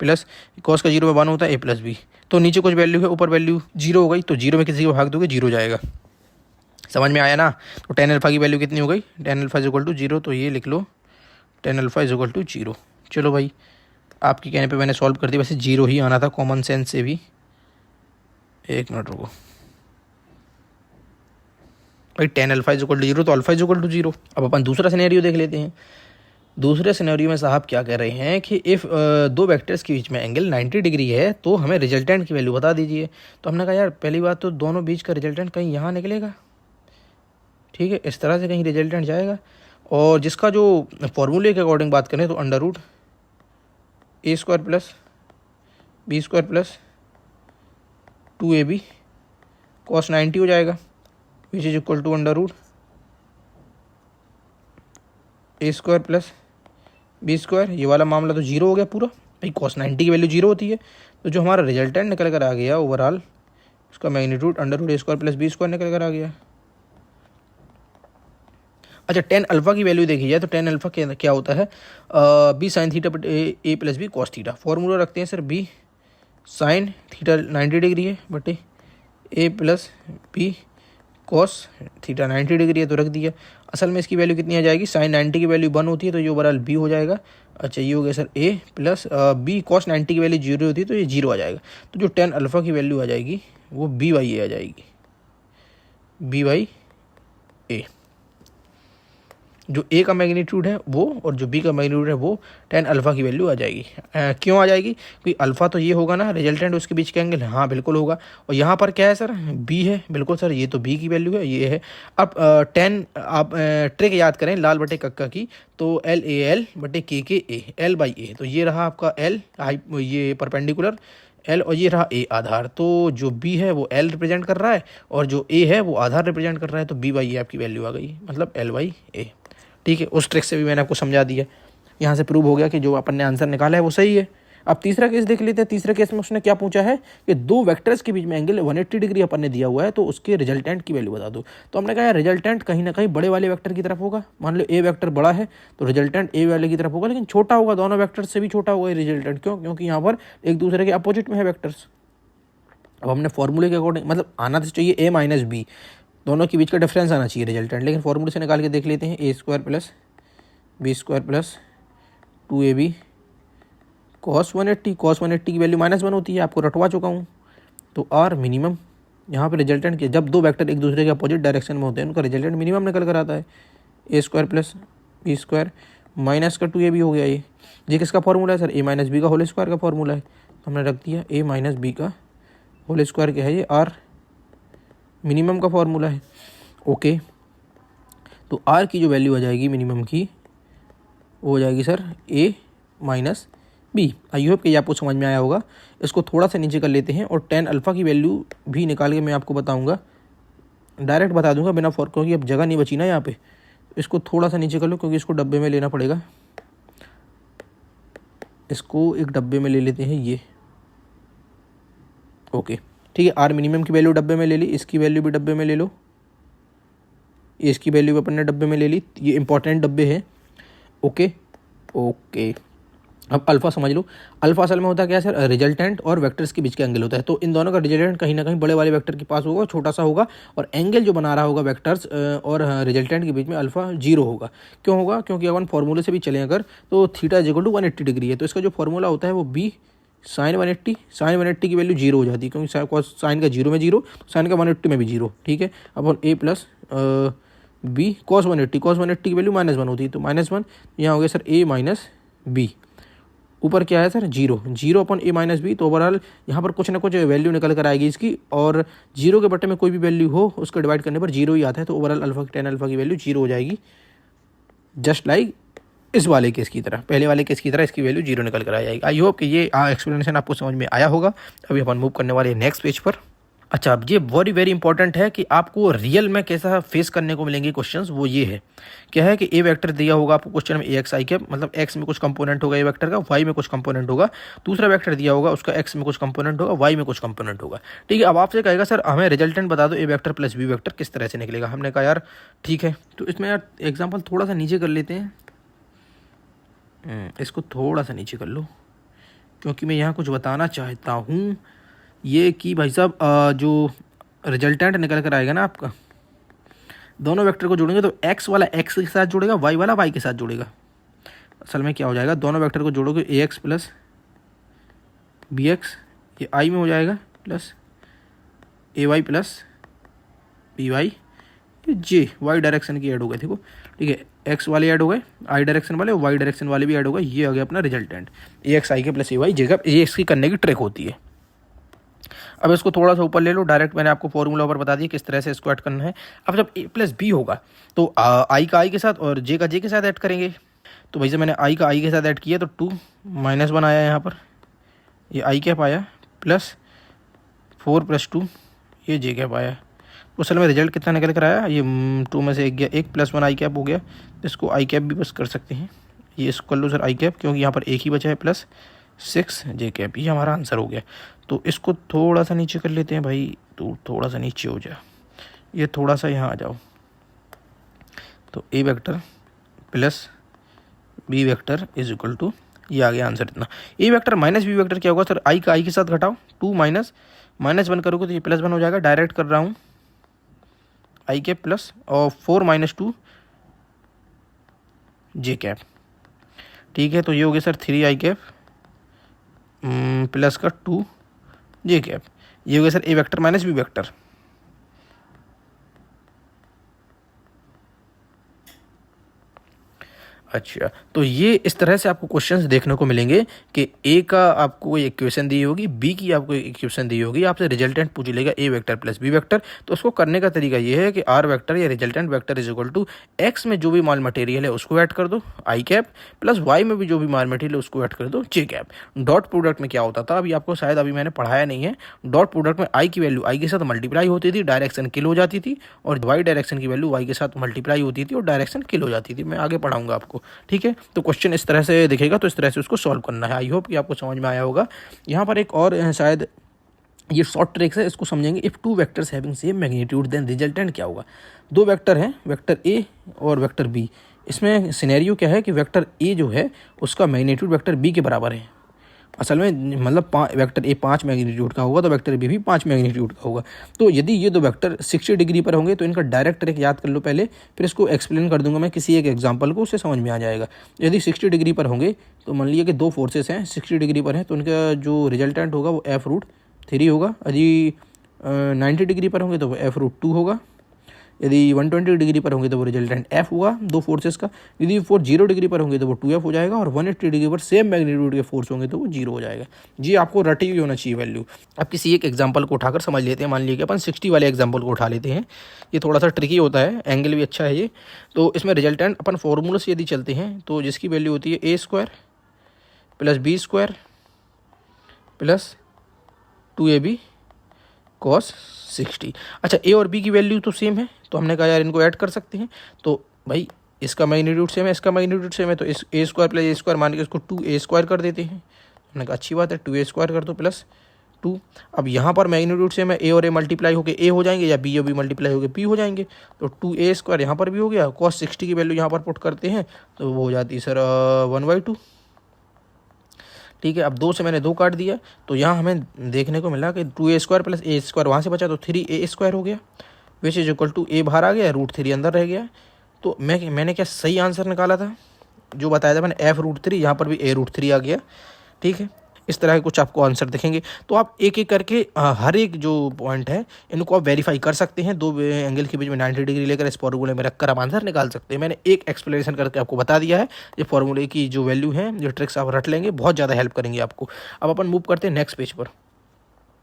प्लस कॉस का 0 में 1 होता है, ए प्लस बी। तो नीचे कुछ वैल्यू है, ऊपर वैल्यू 0 हो गई, तो 0 में किसी को भाग दोगे 0 जाएगा। समझ में आया ना। तो tan अल्फा की वैल्यू कितनी हो गई, tan alpha is equal to 0, तो ये लिख लो tan alpha is equal to 0। चलो भाई, आपके कहने पे मैंने सॉल्व कर दिया, वैसे 0 ही आना था कॉमन सेंस से भी। एक मिनट रुको, भाई tan alpha is equal to zero तो alpha is equal to zero. अब अपन दूसरा सिनेरियो देख लेते हैं। दूसरे सिनेरियो में साहब क्या कह रहे हैं कि इफ़ दो वेक्टर्स के बीच में एंगल 90 डिग्री है तो हमें रिजल्टेंट की वैल्यू बता दीजिए। तो हमने कहा यार पहली बात तो दोनों बीच का रिजल्टेंट कहीं यहाँ निकलेगा, ठीक है, इस तरह से कहीं रिजल्टेंट जाएगा। और जिसका जो फॉर्मूले के अकॉर्डिंग बात करें तो under root A square plus B square plus 2ab cos 90 हो जाएगा, which is equal to under root A square plus B square. ये वाला मामला तो जीरो हो गया पूरा, भाई कॉस 90 की वैल्यू जीरो होती है। तो जो हमारा रिजल्टेंट निकल कर आ गया ओवरऑल, उसका magnitude under root A square plus B square निकल कर आ गया। अच्छा, टेन अल्फा की वैल्यू देखी जाए तो टेन अल्फा क्या होता है, B sine theta but A plus B cos theta. Formula रखते हैं sir, B sine theta 90 degree है बटे A plus B cos theta 90 degree है तो रख दिया। असल में इसकी वैल्यू कितनी आ जाएगी, साइन 90 की वैल्यू 1 होती है तो ये ओवरऑल बी हो जाएगा। अच्छा, ये हो गया सर ए प्लस बी कॉस 90 की वैल्यू जीरो होती है तो ये जीरो आ जाएगा। तो जो टेन अल्फा की वैल्यू आ जाएगी वो बी बाई ए आ जाएगी, बी बाई ए। जो ए का मैग्नीट्यूड है वो और जो बी का मैग्नीट्यूड है वो टेन अल्फा की वैल्यू आ जाएगी। क्यों आ जाएगी, क्योंकि अल्फा तो ये होगा ना रिजल्टेंट उसके बीच का एंगल, हाँ बिल्कुल होगा। और यहाँ पर क्या है सर, बी है, बिल्कुल सर ये तो बी की वैल्यू है, ये है। अब टेन आप ट्रिक याद करें लाल बटे कक्का की, तो एल ए एल बटे के ए, एल बाई ए। तो ये रहा आपका एल ये परपेंडिकुलर एल और ये रहा ए आधार। तो जो बी है वो एल रिप्रेजेंट कर रहा है और जो ए है वो आधार रिप्रेजेंट कर रहा है। तो बी बाई ए आपकी वैल्यू आ गई, मतलब एल बाई ए, ठीक है। उस ट्रिक से भी मैंने आपको समझा दिया, यहाँ से प्रूव हो गया कि जो अपन ने आंसर निकाला है वो सही है। अब तीसरा केस देख लेते हैं। तीसरे केस में उसने क्या पूछा है कि दो वेक्टर्स के बीच में एंगल 180 डिग्री अपन ने दिया हुआ है तो उसके रिजल्टेंट की वैल्यू बता दो। तो हमने कहा रिजल्टेंट कहीं ना कहीं बड़े वाले वेक्टर की तरफ होगा। मान लो ए वेक्टर बड़ा है तो रिजल्टेंट ए वाले की तरफ होगा, लेकिन छोटा होगा, दोनों वेक्टर से भी छोटा होगा रिजल्टेंट। क्यों, क्योंकि यहाँ पर एक दूसरे के अपोजिट में है वेक्टर्स। अब हमने फॉर्मूले के अकॉर्डिंग, मतलब आना तो चाहिए ए माइनस बी, दोनों के बीच का डिफरेंस आना चाहिए रिजल्टेंट, लेकिन फॉर्मूले से निकाल के देख लेते हैं। A square plus B square plus 2ab cos 180 की वैल्यू -1 होती है, आपको रटवा चुका हूँ। तो आर मिनिमम, यहाँ पे रिजल्टेंट के जब दो वेक्टर एक दूसरे के अपोजिट डायरेक्शन में होते हैं उनका रिजल्टेंट मिनिमम निकल कर आता है। A square plus B square minus का 2ab हो गया। ये किसका फॉर्मूला है सर, ए माइनस बी का होल स्क्वायर का फॉर्मूला है। तो हमने रख दिया ए माइनस बी का होल स्क्वायर क्या है, ये आर मिनिमम का फॉर्मूला है। ओके, तो आर की जो वैल्यू आ जाएगी मिनिमम की वो हो जाएगी sir A minus B. I hope कि ये आपको समझ में आया होगा। इसको थोड़ा सा नीचे कर लेते हैं और टेन अल्फा की वैल्यू भी निकाल के मैं आपको बताऊंगा, डायरेक्ट बता दूंगा बिना फॉर, क्योंकि अब जगह नहीं बची ना यहाँ पे। इसको थोड़ा सा नीचे कर लो क्योंकि इसको डब्बे में लेना पड़ेगा। इसको एक डब्बे में ले लेते हैं ये, ओके ठीक है। आर मिनिमम की वैल्यू डब्बे में ले ली, इसकी वैल्यू भी डब्बे में ले लो, इसकी वैल्यू भी अपन ने डब्बे में ले ली। ये इंपॉर्टेंट डब्बे हैं, ओके ओके। अब अल्फा समझ लो। अल्फा असल में होता है क्या सर, रिजल्टेंट और वेक्टर्स के बीच का एंगल होता है। तो इन दोनों का रिजल्टेंट कहीं ना कहीं बड़े वाले वेक्टर के पास होगा, छोटा सा होगा, और एंगल जो बना रहा होगा वेक्टर्स और रिजल्टेंट के बीच में अल्फा जीरो होगा। क्यों होगा, क्योंकि अपन फॉर्मूले से भी चले अगर तो theta is equal to 180 degree है, तो इसका जो फॉर्मूला होता है वो बी साइन 180 की वैल्यू जीरो हो जाती है, क्योंकि साइन का जीरो में जीरो, साइन का 180 में भी जीरो, ठीक है। अपन ए प्लस बी कॉस 180 की वैल्यू -1 होती है, तो -1 यहाँ हो गया सर ए माइनस बी। ऊपर क्या है सर, जीरो अपन ए माइनस बी। तो ओवरऑल यहाँ पर कुछ ना कुछ वैल्यू निकल कर आएगी इसकी, और जीरो के बटे में कोई भी वैल्यू हो उसको डिवाइड करने पर जीरो ही आता है। तो ओवरऑल अल्फा टेन अल्फा की वैल्यू जीरो हो जाएगी, जस्ट लाइक इस वाले केस की तरह, पहले वाले केस की तरह इसकी वैल्यू जीरो निकल कर आ जाएगी। आई होप कि ये एक्सप्लेनेशन आपको समझ में आया होगा। अभी अपन मूव करने वाले नेक्स्ट पेज पर। अच्छा, अब ये वेरी इंपॉर्टेंट है कि आपको रियल में कैसा फेस करने को मिलेंगे क्वेश्चंस, वो ये है क्या है कि ए वेक्टर दिया होगा आपको क्वेश्चन में, ए एक्स आई कैप, मतलब एक्स में कुछ कंपोनेंट होगा ए वेक्टर का, वाई में कुछ कंपोनेंट होगा। दूसरा वेक्टर दिया होगा उसका एक्स में कुछ कंपोनेंट होगा, वाई में कुछ कंपोनेंट होगा, ठीक है। अब आपसे कहेगा सर हमें रिजल्टेंट बता दो ए वेक्टर प्लस बी वेक्टर किस तरह से निकलेगा। हमने कहा यार ठीक है, तो इसमें यार एग्जाम्पल थोड़ा सा नीचे कर लेते हैं, इसको थोड़ा सा नीचे कर लो क्योंकि मैं यहाँ कुछ बताना चाहता हूँ। ये कि भाई साहब जो रिजल्टेंट निकल कर आएगा ना आपका, दोनों वेक्टर को जोड़ेंगे तो एक्स वाला एक्स के साथ जुड़ेगा, वाई वाला वाई के साथ जुड़ेगा। असल में क्या हो जाएगा, दोनों वेक्टर को जोड़ोगे ए एक्स प्लस बी एक्स, ये आई में हो जाएगा, प्लस ए वाई प्लस बी वाई, जे वाई डायरेक्शन की ऐड हो गए, देखो ठीक है, एक्स वाले ऐड हो गए आई डायरेक्शन वाले, वाई डायरेक्शन वाले भी ऐड हो गए, ये आ गया अपना रिजल्टेंट ए एक्स आई के प्लस ए वाई जे का, ये इसकी करने की ट्रिक होती है। अब इसको थोड़ा सा ऊपर ले लो, डायरेक्ट मैंने आपको फॉर्मूला ऊपर बता दिया किस तरह से इसको ऐड करना है। अब जब ए प्लस बी होगा तो आई का आई के साथ और जे का जे के साथ ऐड करेंगे। तो भाई से मैंने आई का आई के साथ ऐड किया तो 2 -1 आया यहाँ पर, ये आई कैप आया, प्लस 4 + 2 ये जे कैप आया। तो असल में रिजल्ट कितना निकल कर आया, ये 2 में से 1 गया, 1 + 1 आई कैप हो गया। इसको आई कैप भी बस कर सकते हैं, ये इसको कर लो सर आई कैप, क्योंकि यहाँ पर एक ही बचा है, प्लस 6 जे कैप, ये हमारा आंसर हो गया। तो इसको थोड़ा सा नीचे कर लेते हैं भाई, तो थोड़ा सा नीचे हो जा, ये थोड़ा सा यहाँ आ जाओ, तो A vector plus B vector is equal to, ये आ गया आंसर इतना। A vector minus B vector क्या होगा सर, आई का आई के साथ घटाओ, 2 -1 करोगे तो ये +1 हो जाएगा, डायरेक्ट कर रहा हूँ आई कैप प्लस और 4 - 2 जे कैप, ठीक है। तो ये हो गया सर 3 आई कैप प्लस का 2 जे कैप, ये हो गया sir A vector minus B vector. अच्छा, तो ये इस तरह से आपको क्वेश्चंस देखने को मिलेंगे कि ए का आपको कोई इक्वेशन दी होगी, बी की आपको इक्वेशन दी होगी, आपसे रिजल्टेंट पूछ लेगा A vector plus B vector. तो उसको करने का तरीका ये है कि आर वेक्टर या resultant vector is equal to X में जो भी माल मटेरियल है उसको ऐड कर दो आई कैप, प्लस वाई में भी जो भी माल मटेरियल है उसको ऐड कर दो जे कैप। डॉट प्रोडक्ट में क्या होता था, अभी आपको शायद अभी मैंने पढ़ाया नहीं है, डॉट प्रोडक्ट में आई की वैल्यू आई के साथ मल्टीप्लाई होती थी, डायरेक्शन किल हो जाती थी, और वाई डायरेक्शन की वैल्यू वाई के साथ मल्टीप्लाई होती थी और डायरेक्शन किल हो जाती थी। मैं आगे पढ़ाऊंगा आपको, ठीक है। तो क्वेश्चन इस तरह से दिखेगा, तो इस तरह से उसको सॉल्व करना है। आई होप कि आपको समझ में आया होगा। यहाँ पर एक और शायद ये शॉर्ट ट्रिक्स है, इसको समझेंगे। If 2 vectors having same magnitude then resultant क्या होगा। 2 वेक्टर हैं, वेक्टर ए और वेक्टर बी। इसमें सिनेरियो क्या है कि वेक्टर ए जो है उसका मैग्नीट्यूड वेक्टर बी के बराबर है। असल में मतलब वेक्टर ए 5 मैग्नीट्यूड का होगा तो वेक्टर बी भी 5 मैग्नीट्यूड का होगा। तो यदि ये दो वेक्टर 60 डिग्री पर होंगे तो इनका डायरेक्ट ट्रिक याद कर लो पहले, फिर इसको एक्सप्लेन कर दूंगा मैं किसी एक एग्जांपल को, उससे समझ में आ जाएगा। यदि 60 डिग्री पर होंगे तो मान लीजिए कि 2 फोर्सेस हैं 60 डिग्री पर हैं, तो उनका जो रिजल्टेंट होगा वो F√3 होगा। यदि 90 डिग्री पर होंगे तो वो F√2 होगा। यदि 120 डिग्री पर होंगे तो वो रिजल्टेंट एफ होगा 2 फोर्सेस का। यदि 0 डिग्री पर होंगे तो वो 2F हो जाएगा, और 180 डिग्री पर सेम मैग्नीट्यूड के फोर्स होंगे तो वो 0 हो जाएगा। जी आपको रटी हुई होना चाहिए वैल्यू। अब किसी एक एग्जांपल को उठाकर समझ लेते हैं। मान लीजिए कि अपन 60 वाले एग्जांपल को उठा लेते हैं, ये थोड़ा सा ट्रिकी होता है, एंगल भी अच्छा है ये। तो इसमें रिजल्टेंट अपन फॉर्मूला से यदि चलते हैं तो जिसकी वैल्यू होती है a² + b² + 2ab cos 60। अच्छा, ए और बी की वैल्यू तो सेम है, तो हमने कहा यार इनको ऐड कर सकते हैं। तो भाई इसका मैग्नीट्यूड सेम है, इसका मैग्नीट्यूड सेम है, तो इस a² + a² मान के इसको 2a² कर देते हैं। हमने कहा अच्छी बात है, 2a² कर दो प्लस 2। अब यहाँ पर मैग्नीट्यूड सेम है, ए और ए मल्टीप्लाई होकर ए हो जाएंगे, या बी और बी मल्टीप्लाई होकर बी हो जाएंगे। तो 2a² यहाँ पर भी हो गया, cos 60 की वैल्यू यहाँ पर पुट करते हैं तो वो हो जाती है सर 1/2। ठीक है, अब 2 से मैंने 2 काट दिया, तो यहाँ हमें देखने को मिला कि 2a² + a² वहाँ से बचा तो 3a² हो गया, which is equal to a बाहर आ गया, √3 अंदर रह गया। तो मैंने क्या सही आंसर निकाला था, जो बताया था मैंने F√3, यहाँ पर भी a√3 आ गया। ठीक है, इस तरह के कुछ आपको आंसर दिखेंगे। तो आप एक एक करके हर एक जो पॉइंट है इनको आप वेरीफाई कर सकते हैं। 2 एंगल के बीच में 90 डिग्री लेकर इस फॉर्मूले में रखकर आप आंसर निकाल सकते हैं। मैंने एक एक्सप्लेनेशन करके आपको बता दिया है। ये फॉर्मूले की जो वैल्यू है, जो ट्रिक्स आप रट लेंगे, बहुत ज़्यादा हेल्प करेंगे आपको। अब अपन मूव करते हैं नेक्स्ट पेज पर।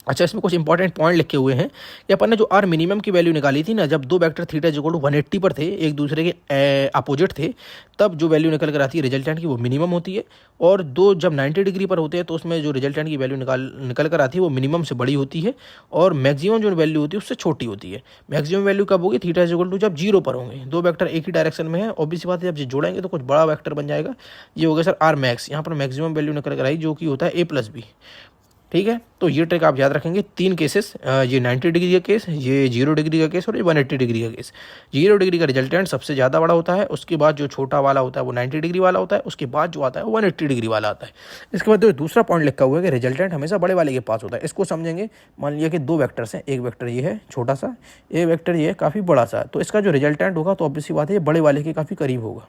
अच्छा, इसमें कुछ इंपॉर्टेंट पॉइंट लिखे हुए हैं कि अपन ने जो आर मिनिमम की वैल्यू निकाली थी ना, जब 2 वेक्टर थीटा इक्वल टू 180 पर थे, एक दूसरे के अपोजिट थे, तब जो वैल्यू निकल कर आती है रिजल्टेंट की वो मिनिमम होती है। और 2 जब 90 डिग्री पर होते हैं तो उसमें जो रिजल्टेंट की वैल्यू निकल कर आती है वो मिनिमम से बड़ी होती है, और मैक्सिमम जो वैल्यू होती है उससे छोटी होती है। मैक्सिमम वैल्यू कब होगी, थीटा इक्वल टू जब 0 पर होंगे, 2 वेक्टर एक ही डायरेक्शन में है, ऑब्वियस बात है जब जोड़ेंगे तो कुछ बड़ा वेक्टर बन जाएगा। ये हो गया सर आर मैक्स, यहाँ पर मैक्सिमम वैल्यू निकल कर आई जो कि होता है a + b। ठीक है, तो ये ट्रिक आप याद रखेंगे। 3 केसेस, ये 90 डिग्री का केस, ये 0 डिग्री का केस और ये 180 डिग्री का केस। 0 डिग्री का रिजल्टेंट सबसे ज़्यादा बड़ा होता है, उसके बाद जो छोटा वाला होता है वो 90 डिग्री वाला होता है, उसके बाद जो आता है वो 180 डिग्री वाला आता है। इसके बाद दूसरा पॉइंट लिखा हुआ है कि रिजल्टेंट हमेशा बड़े वाले के पास होता है। इसको समझेंगे। मान लिया कि 2 वेक्टर्स हैं, एक वेक्टर ये है छोटा सा, एक वेक्टर ये है काफ़ी बड़ा सा, तो इसका जो रिजल्टेंट होगा तो ऑब्वियस सी बात है ये बड़े वाले के काफ़ी करीब होगा।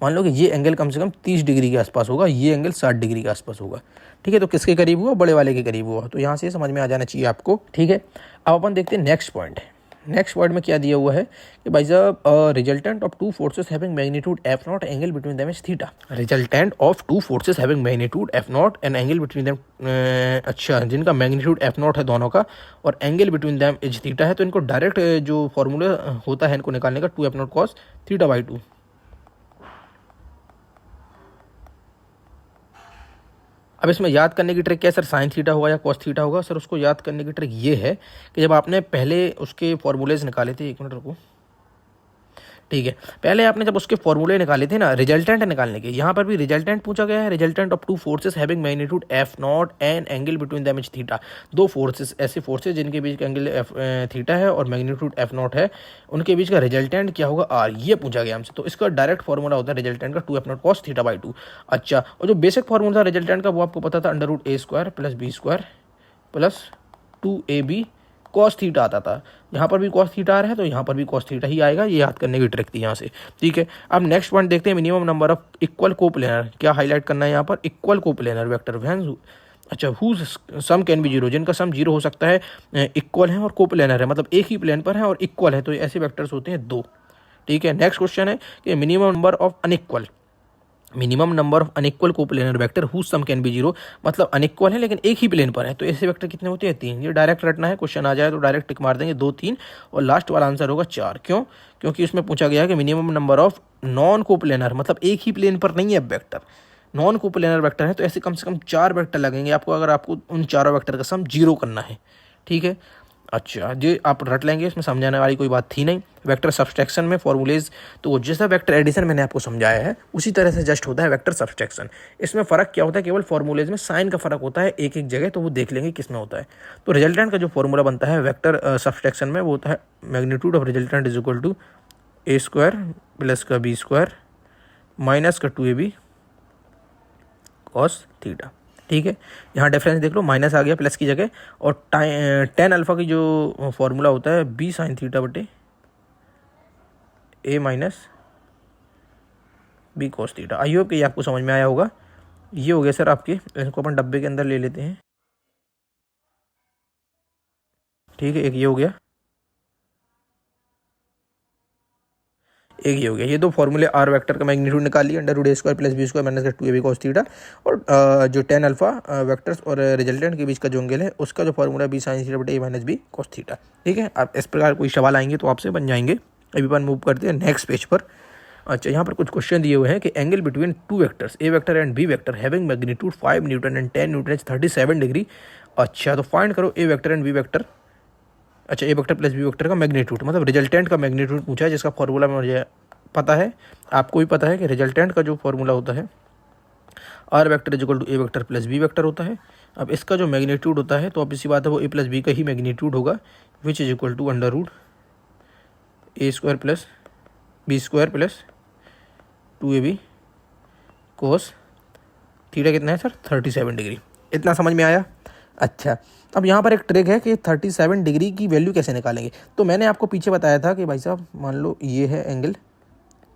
मान लो कि ये एंगल कम से कम 30 डिग्री के आसपास होगा, ये एंगल 60 डिग्री के आसपास होगा। ठीक है, तो किसके करीब हुआ, बड़े वाले के करीब हुआ। तो यहाँ से समझ में आ जाना चाहिए आपको। ठीक है, अब अपन देखते हैं नेक्स्ट पॉइंट। नेक्स्ट वर्ड में क्या दिया हुआ है कि भाई साहब resultant of two forces having magnitude F naught angle between them is theta. Resultant of two forces having magnitude F not and angle between them, अच्छा, जिनका मैग्नीट्यूड एफ नॉट है दोनों का और angle between them is theta है, तो इनको direct जो फॉर्मूला होता है इनको निकालने का 2f0 cos थीटा बाई 2। अब इसमें याद करने की ट्रिक क्या है सर, साइन थीटा होगा या कॉस थीटा होगा? सर उसको याद करने की ट्रिक ये है कि जब आपने पहले उसके फॉर्मूलेज निकाले थे, एक मिनट रुको, ठीक है, पहले आपने जब उसके फॉर्मूले निकाले थे ना रिजल्टेंट निकालने के, यहाँ पर भी रिजल्टेंट पूछा गया है, resultant of two forces having magnitude F not and angle between them is theta. दो फोर्सेस, ऐसे फोर्सेस जिनके बीच का एंगल एफ थीटा है और मैग्नीट्यूड एफ नॉट है, उनके बीच का रिजल्टेंट क्या होगा, आर, ये पूछा गया हमसे। तो इसका डायरेक्ट फॉर्मूला होता है रिजल्टेंट का 2f0 cos थीटा बाई 2। अच्छा, और जो बेसिक फॉर्मूला था रिजल्टेंट का वो आपको पता था √a² plus b² plus 2ab cos theta आता था। यहाँ पर भी कॉस थीटा आ रहा है तो यहाँ पर भी कॉस थीटा ही आएगा, ये याद करने की ट्रिक थी यहाँ से, ठीक है। अब नेक्स्ट पॉइंट देखते हैं, minimum number of equal coplanar. क्या हाईलाइट करना है यहाँ पर, इक्वल कोप्लेनर वेक्टर व्हेन, अच्छा, whose sum can be zero, जिनका सम जीरो हो सकता है, इक्वल है और कोप्लेनर है, मतलब एक ही प्लेन पर है और इक्वल है, तो ऐसे वेक्टर्स होते हैं दो, ठीक है। नेक्स्ट क्वेश्चन है कि minimum number of unequal, minimum number of unequal coplanar vector whose sum can be zero, मतलब अनइक्वल है लेकिन एक ही प्लेन पर है, तो ऐसे वेक्टर कितने होते हैं, 3। ये डायरेक्ट रटना है, क्वेश्चन आ जाए तो डायरेक्ट टिक मार देंगे, 2 3, और लास्ट वाला आंसर होगा 4। क्यों? क्योंकि उसमें पूछा गया है कि minimum number of non coplanar, मतलब एक ही प्लेन पर नहीं है वेक्टर, नॉन कोप्लेनर वेक्टर है, तो ऐसे कम से कम 4 वेक्टर लगेंगे आपको, अगर आपको उन चारों वेक्टर का सम जीरो करना है, ठीक है। अच्छा, ये आप रट लेंगे, इसमें समझाने वाली कोई बात थी नहीं। वेक्टर सब्सट्रैक्शन में फॉर्मूलेज, तो जैसा वेक्टर एडिशन मैंने आपको समझाया है उसी तरह से जस्ट होता है वेक्टर सब्सट्रैक्शन। इसमें फ़र्क क्या होता है, केवल फॉर्मूलेज में साइन का फ़र्क होता है एक एक जगह, तो वो देख लेंगे किस में होता है। तो रिजल्टेंट का जो फॉर्मूला बनता है वेक्टर सब्सट्रैक्शन में वो होता है magnitude of resultant is equal to a² plus का b² माइनस का 2ab कॉस थीटा, ठीक है। यहाँ डिफरेंस देख लो, माइनस आ गया प्लस की जगह, और tan अल्फा की जो फॉर्मूला होता है b साइन थीटा बटे a minus b cos theta. I hope कि ये आपको समझ में आया होगा। ये हो गया सर आपके, इसको अपन डब्बे के अंदर ले लेते हैं, ठीक है। एक ये हो गया, एक ये हो गया, ये दो फॉर्मूले आर वेक्टर का मैग्नीट्यूड निकाल लिया, √a² प्लस b² माइनस का 2ab cos थीटा, और जो tan अल्फा वेक्टर्स और रिजल्टेंट के बीच का जो एंगल है उसका जो फॉर्मूला b साइन थीटा बटे a minus b cos theta, ठीक है। आप इस प्रकार कोई सवाल आएंगे तो आपसे बन जाएंगे। अभी अपन मूव करते हैं नेक्स्ट पेज पर। अच्छा, यहाँ पर कुछ क्वेश्चन दिए हुए हैं कि angle between two vectors A vector and B vector having magnitude 5 newton and 10 newton is 37 degree. अच्छा, तो फाइंड करो A vector and B vector, अच्छा, A vector plus B vector का मैग्नीट्यूड, मतलब रिजल्टेंट का मैग्नीट्यूड पूछा है, जिसका फॉर्मूला मुझे पता है, आपको भी पता है कि रिजल्टेंट का जो फॉर्मूला होता है R vector is equal to A vector plus B vector होता है। अब इसका जो मैग्नीट्यूड होता है तो अब इसी बात है वो ए प्लस बी का ही मैग्नीट्यूड होगा, which is equal to √a² plus b² plus 2ab cos theta कितना है सर, 37 डिग्री। इतना समझ में आया? अच्छा, अब यहाँ पर एक ट्रिक है कि 37 डिग्री की वैल्यू कैसे निकालेंगे। तो मैंने आपको पीछे बताया था कि भाई साहब मान लो ये है एंगल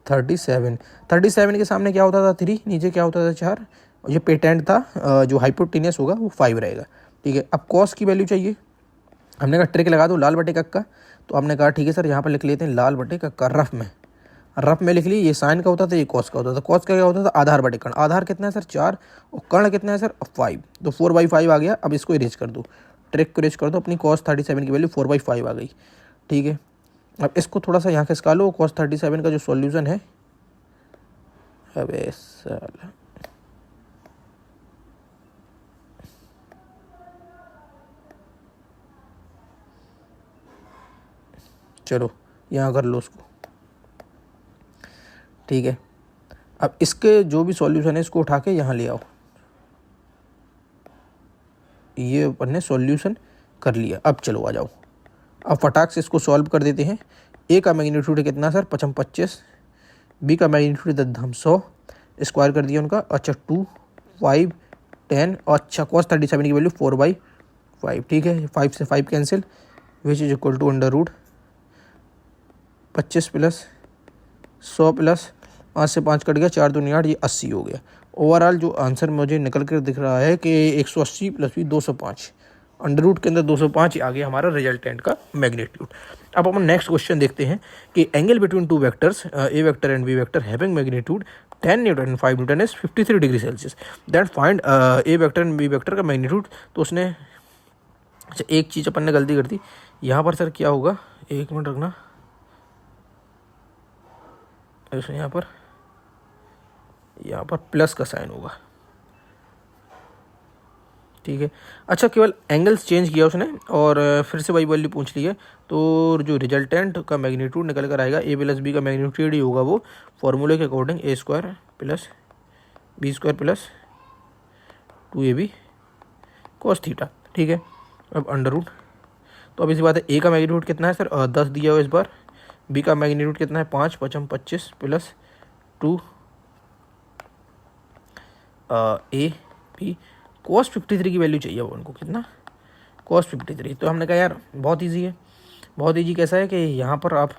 37 के सामने क्या होता था 3, नीचे क्या होता था 4, ये पेटेंट था, जो हाइपोटेनियस होगा वो 5 रहेगा, ठीक है। अब कॉस की वैल्यू चाहिए, हमने कहा ट्रिक लगा दो लाल बटे कक्का, तो आपने कहा ठीक है सर, यहाँ पर लिख लेते हैं लाल बटे कक्का, रफ में लिख लिए। ये साइन का होता था, ये कॉस का होता था। कॉस का क्या होता था, आधार बटे कर्ण। आधार कितना है सर 4, और कर्ण कितना है सर 5, तो 4/5 आ गया। अब इसको इरेज कर दो, ट्रिक को इरेज कर दो, अपनी cos 37 की वैल्यू 4/5 आ गई, ठीक है। अब इसको थोड़ा सा यहाँ खिसका लो, cos 37 का जो सॉल्यूशन है, अबे साला, चलो यहाँ कर लो उसको, ठीक है। अब इसके जो भी सॉल्यूशन है इसको उठा के यहाँ ले आओ, ये अपन ने सॉल्यूशन कर लिया। अब चलो आ जाओ, अब फटाक से इसको सॉल्व कर देते हैं। ए का मैग्नीट्यूड कितना सर 25, बी का मैग्नीट्यूड 100, स्क्वायर कर दिया उनका। अच्छा 2 5 10, अच्छा cos 37 की वैल्यू 4/5, ठीक है। 5 से 5 cancel, which is equal to √25 plus 100 plus 5 से 5 कट गया, 4 दूनी 8, ये 80 हो गया। ओवरऑल जो आंसर मुझे निकल कर दिख रहा है कि 180 प्लस भी 205। अंडर रूट के अंदर 205 आ गया हमारा रिजल्टेंट का मैग्नीट्यूड। अब अपन नेक्स्ट क्वेश्चन देखते हैं कि angle between two vectors A vector and B vector having magnitude 10 newton and 5 newton is 53 degree Celsius, that find A vector and B vector का मैग्नीट्यूड। तो उसने अच्छा एक चीज़ अपन ने गलती कर दी यहाँ पर सर, क्या होगा, एक मिनट रखना, यहाँ पर प्लस का साइन होगा, ठीक है। अच्छा केवल एंगल्स चेंज किया उसने और फिर से वही वैल्यू पूछ ली है, तो जो रिजल्टेंट का मैग्नीट्यूड निकल कर आएगा ए प्लस बी का मैग्नीट्यूड ही होगा वो फॉर्मूले के according A square plus B square plus 2ab cos theta, ठीक है। अब अंडर रूट, तो अब इसी बात है ए का मैग्नीट्यूड कितना है सर 10 दिया हुआ इस बार, बी का मैग्नीट्यूड कितना है 5 5 25 प्लस 2 ए बी cos 53 की वैल्यू चाहिए वो उनको, कितना cos 53। तो हमने कहा यार बहुत इजी है, बहुत इजी कैसा है कि यहाँ पर आप